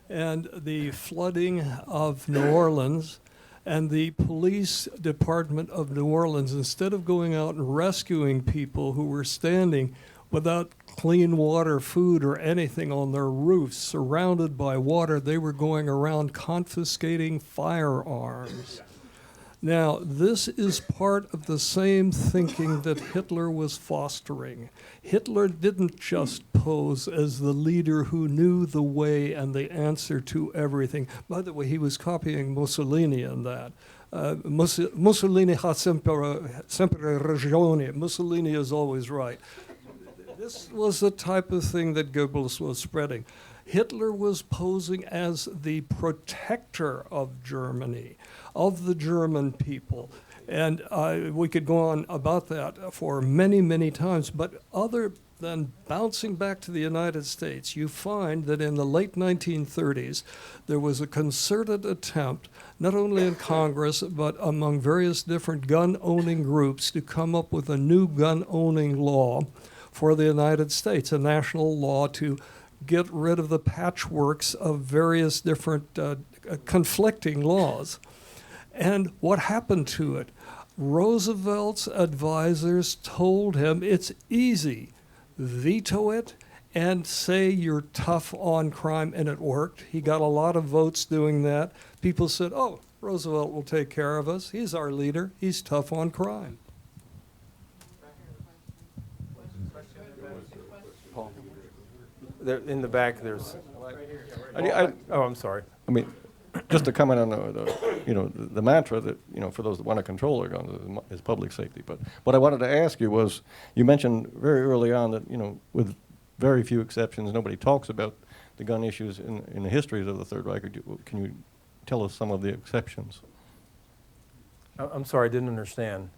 and the flooding of New Orleans, and the police department of New Orleans, instead of going out and rescuing people who were standing without clean water, food, or anything on their roofs, surrounded by water, they were going around confiscating firearms. Now, this is part of the same thinking that Hitler was fostering. Hitler didn't just pose as the leader who knew the way and the answer to everything. By the way, he was copying Mussolini in that. Mussolini ha sempre ragione. Mussolini is always right. This was the type of thing that Goebbels was spreading. Hitler was posing as the protector of Germany, of the German people. And we could go on about that for many, many times. But other than bouncing back to the United States, you find that in the late 1930s, there was a concerted attempt, not only in Congress, but among various different gun-owning groups, to come up with a new gun-owning law for the United States, a national law to get rid of the patchworks of various different conflicting laws. And what happened to it? Roosevelt's advisors told him it's easy, veto it and say you're tough on crime, and it worked. He got a lot of votes doing that. People said, oh, Roosevelt will take care of us. He's our leader. He's tough on crime. There, in the back, there's. Oh, I'm sorry. I mean, just to comment on the mantra that, for those that want to control their guns is public safety. But what I wanted to ask you was, you mentioned very early on that, with very few exceptions, nobody talks about the gun issues in the histories of the Third Reich. Can you tell us some of the exceptions? I'm sorry, I didn't understand.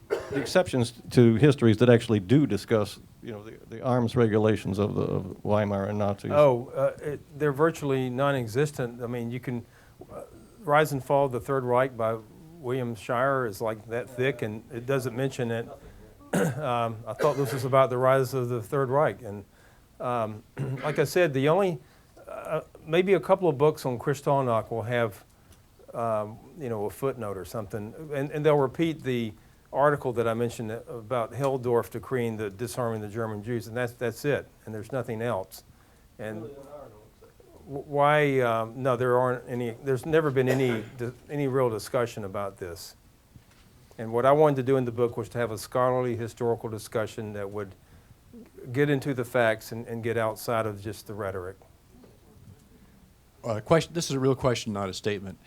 The exceptions to histories that actually do discuss, the arms regulations of Weimar and Nazis. Oh, they're virtually non-existent. I mean, you can, Rise and Fall of the Third Reich by William Shirer is like that thick, and it doesn't mention it. I thought this was about the rise of the Third Reich. And like I said, the only, maybe a couple of books on Kristallnacht will have, a footnote or something, and they'll repeat the article that I mentioned about Helldorf decreeing the disarming the German Jews, and that's it, and there's nothing else. And why? No, there aren't any. There's never been any real discussion about this. And what I wanted to do in the book was to have a scholarly historical discussion that would get into the facts and get outside of just the rhetoric. Question. This is a real question, not a statement.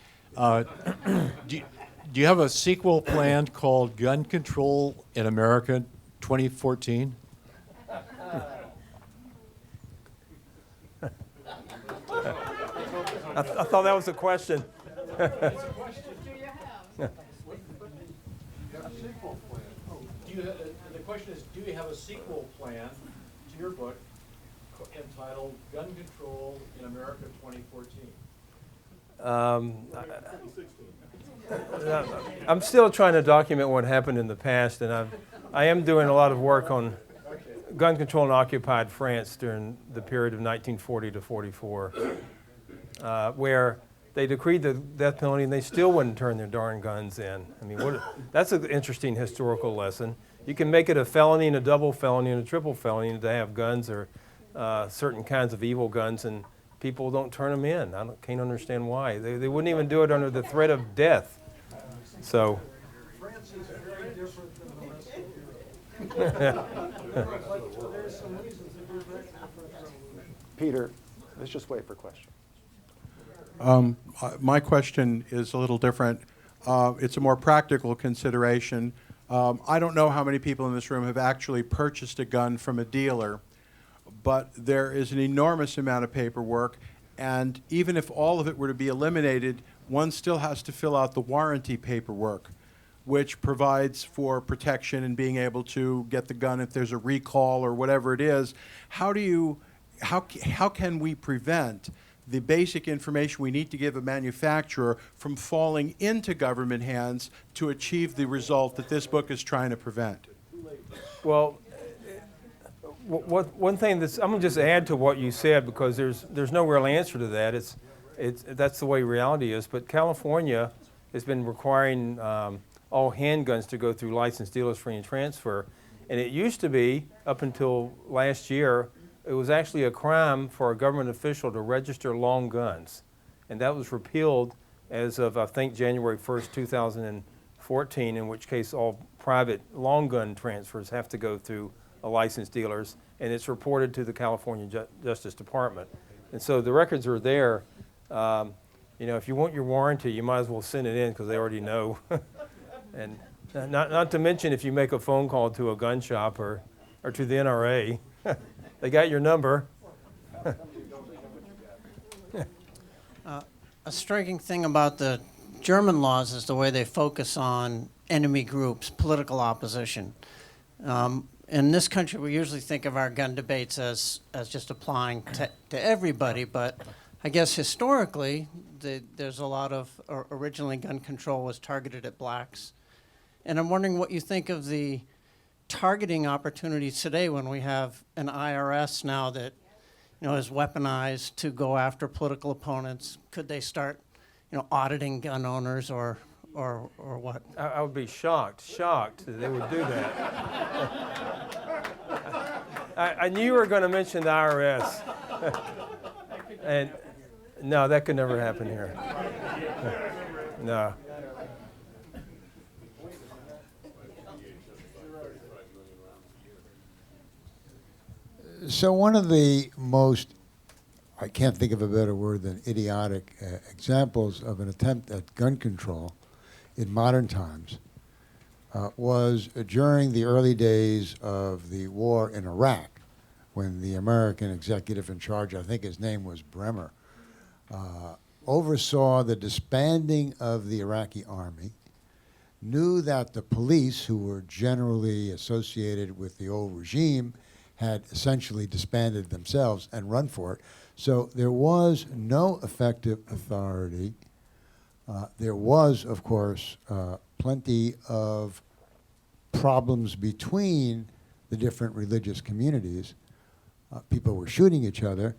Do you have a sequel planned called Gun Control in America 2014? I thought that was a question. The question is, do you have a sequel plan to your book entitled Gun Control in America 2014? I'm still trying to document what happened in the past, and I am doing a lot of work on gun control in occupied France during the period of 1940 to 44, where they decreed the death penalty and they still wouldn't turn their darn guns in. I mean, that's an interesting historical lesson. You can make it a felony and a double felony and a triple felony to have guns or certain kinds of evil guns, and people don't turn them in. I can't understand why. They wouldn't even do it under the threat of death. So. France is very different than the rest of Europe. There's some reasons that you're very different. Peter, let's just wait for questions. My question is a little different. It's a more practical consideration. I don't know how many people in this room have actually purchased a gun from a dealer, but there is an enormous amount of paperwork, and even if all of it were to be eliminated, one still has to fill out the warranty paperwork, which provides for protection and being able to get the gun if there's a recall or whatever it is. How can we prevent the basic information we need to give a manufacturer from falling into government hands to achieve the result that this book is trying to prevent? Well, one thing that's, I'm going to just add to what you said, because there's no real answer to that. That's the way reality is. But California has been requiring all handguns to go through licensed dealers free and transfer. And it used to be, up until last year, it was actually a crime for a government official to register long guns. And that was repealed as of, I think, January 1st, 2014, in which case all private long gun transfers have to go through a licensed dealers, and it's reported to the California Justice Department. And so the records are there. You know, if you want your warranty, you might as well send it in because they already know. And not to mention if you make a phone call to a gun shop or to the NRA, they got your number. A striking thing about the German laws is the way they focus on enemy groups, political opposition. In this country, we usually think of our gun debates as just applying to everybody, but I guess historically, there's a lot of, originally gun control was targeted at blacks. And I'm wondering what you think of the targeting opportunities today when we have an IRS now that, you know, is weaponized to go after political opponents. Could they start, you know, auditing gun owners or what? I would be shocked that they would do that. I knew you were going to mention the IRS. And no, that could never happen here. No. So one of the most, I can't think of a better word than idiotic examples of an attempt at gun control in modern times was during the early days of the war in Iraq, when the American executive in charge, I think his name was Bremer, oversaw the disbanding of the Iraqi army, knew that the police, who were generally associated with the old regime, had essentially disbanded themselves and run for it. So there was no effective authority. There was, of course, plenty of problems between the different religious communities. People were shooting each other.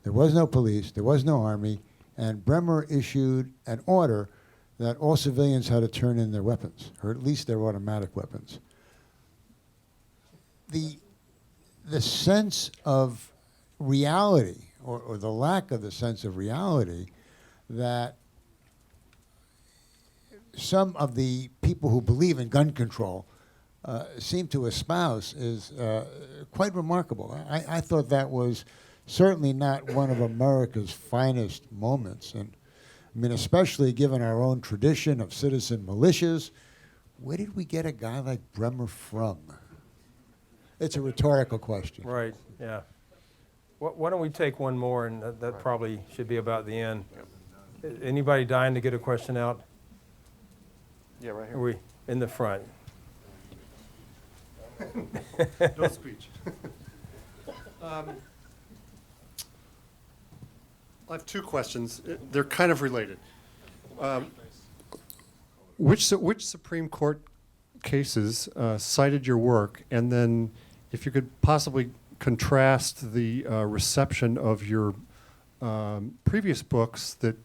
There was no police. There was no army. And Bremer issued an order that all civilians had to turn in their weapons, or at least their automatic weapons. The sense of reality, or the lack of the sense of reality, that some of the people who believe in gun control seem to espouse is quite remarkable. I thought that was certainly not one of America's finest moments. And I mean, especially given our own tradition of citizen militias, where did we get a guy like Bremer from? It's a rhetorical question. Right, yeah. Why don't we take one more, and that probably should be about the end. Anybody dying to get a question out? Yeah, right here. Are we in the front? No speech. I have two questions. They're kind of related. Which Supreme Court cases cited your work, and then if you could possibly contrast the reception of your previous books that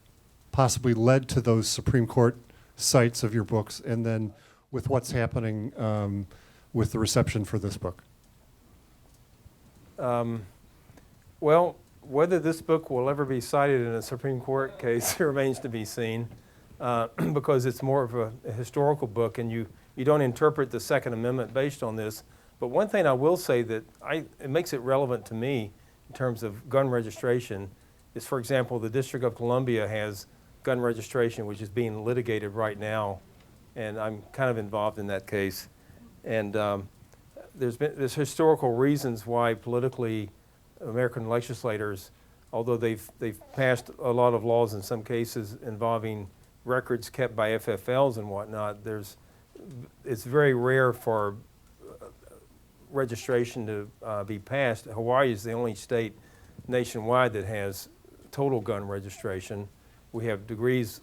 possibly led to those Supreme Court cites of your books, and then with what's happening with the reception for this book. Well, whether this book will ever be cited in a Supreme Court case remains to be seen, because it's more of a historical book, and you don't interpret the Second Amendment based on this. But one thing I will say that it makes it relevant to me in terms of gun registration is, for example, the District of Columbia has gun registration, which is being litigated right now, and I'm kind of involved in that case. And there's historical reasons why politically American legislators, although they've passed a lot of laws in some cases involving records kept by FFLs and whatnot, it's very rare for registration to be passed. Hawaii is the only state nationwide that has total gun registration. We have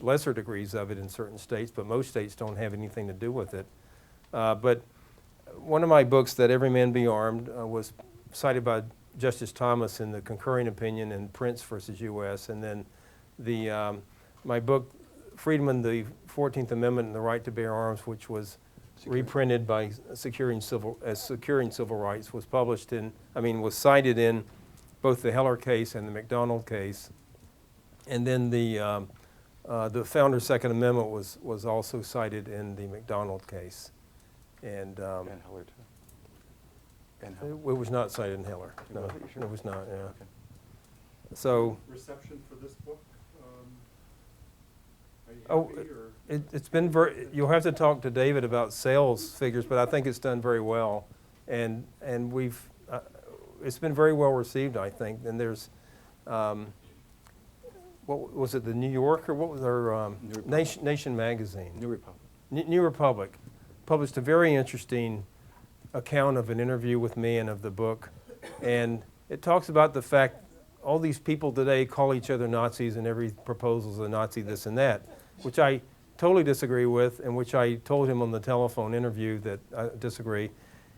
lesser degrees of it in certain states, but most states don't have anything to do with it. But one of my books, That Every Man Be Armed, was cited by Justice Thomas in the concurring opinion in Prince versus U.S. And then my book, Freedmen, the 14th Amendment and the Right to Bear Arms, which was reprinted by Securing Civil Rights, was was cited in both the Heller case and the McDonald case. And then the The Founder's Second Amendment was also cited in the McDonald case. And Heller, too. And it was not cited in Heller. No, wasn't? You sure? it was not, yeah. Okay. So, Reception for this book? oh, it's been you'll have to talk to David about sales figures, but I think it's done very well. And we've, it's been very well received, I think. And there's, what was it, the New Yorker? What was their, Nation Magazine? New Republic. New Republic published a very interesting account of an interview with me and of the book. And it talks about the fact all these people today call each other Nazis and every proposal is a Nazi this and that, which I totally disagree with, and which I told him on the telephone interview that I disagree.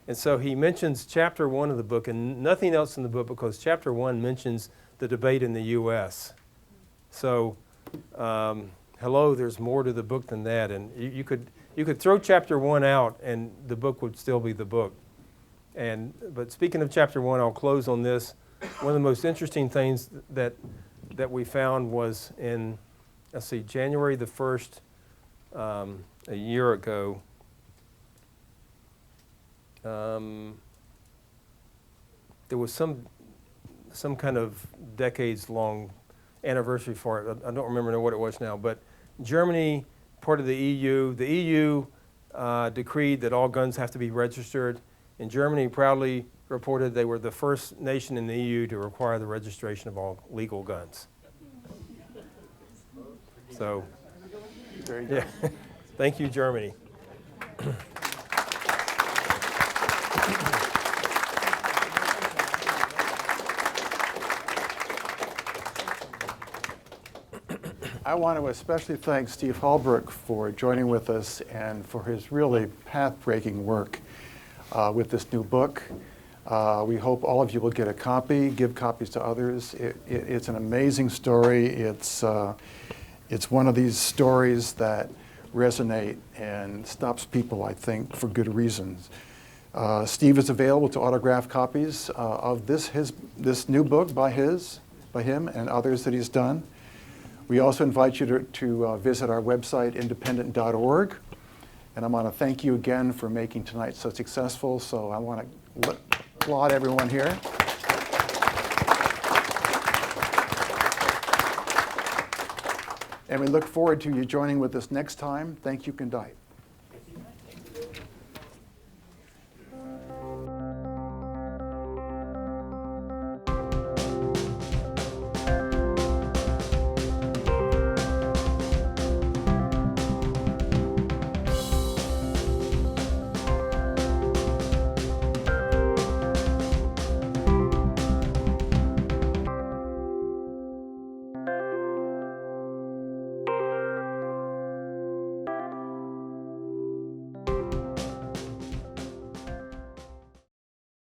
And so he mentions chapter 1 of the book and nothing else in the book, because chapter 1 mentions the debate in the U.S. So, hello, there's more to the book than that. And you could throw chapter 1 out and the book would still be the book. But speaking of chapter 1, I'll close on this. One of the most interesting things that we found was in, let's see, January the 1st, a year ago, there was some kind of decades-long anniversary for it. I don't remember what it was now, but Germany, part of the EU decreed that all guns have to be registered, and Germany proudly reported they were the first nation in the EU to require the registration of all legal guns. So, yeah. Thank you, Germany. I want to especially thank Steve Halbrook for joining with us and for his really path-breaking work with this new book. We hope all of you will get a copy, give copies to others. It's an amazing story. It's one of these stories that resonate and stops people, I think, for good reasons. Steve is available to autograph copies of this new book by him and others that he's done. We also invite you to visit our website, independent.org. And I want to thank you again for making tonight so successful. So I want to applaud everyone here. And we look forward to you joining with us next time. Thank you. Good night.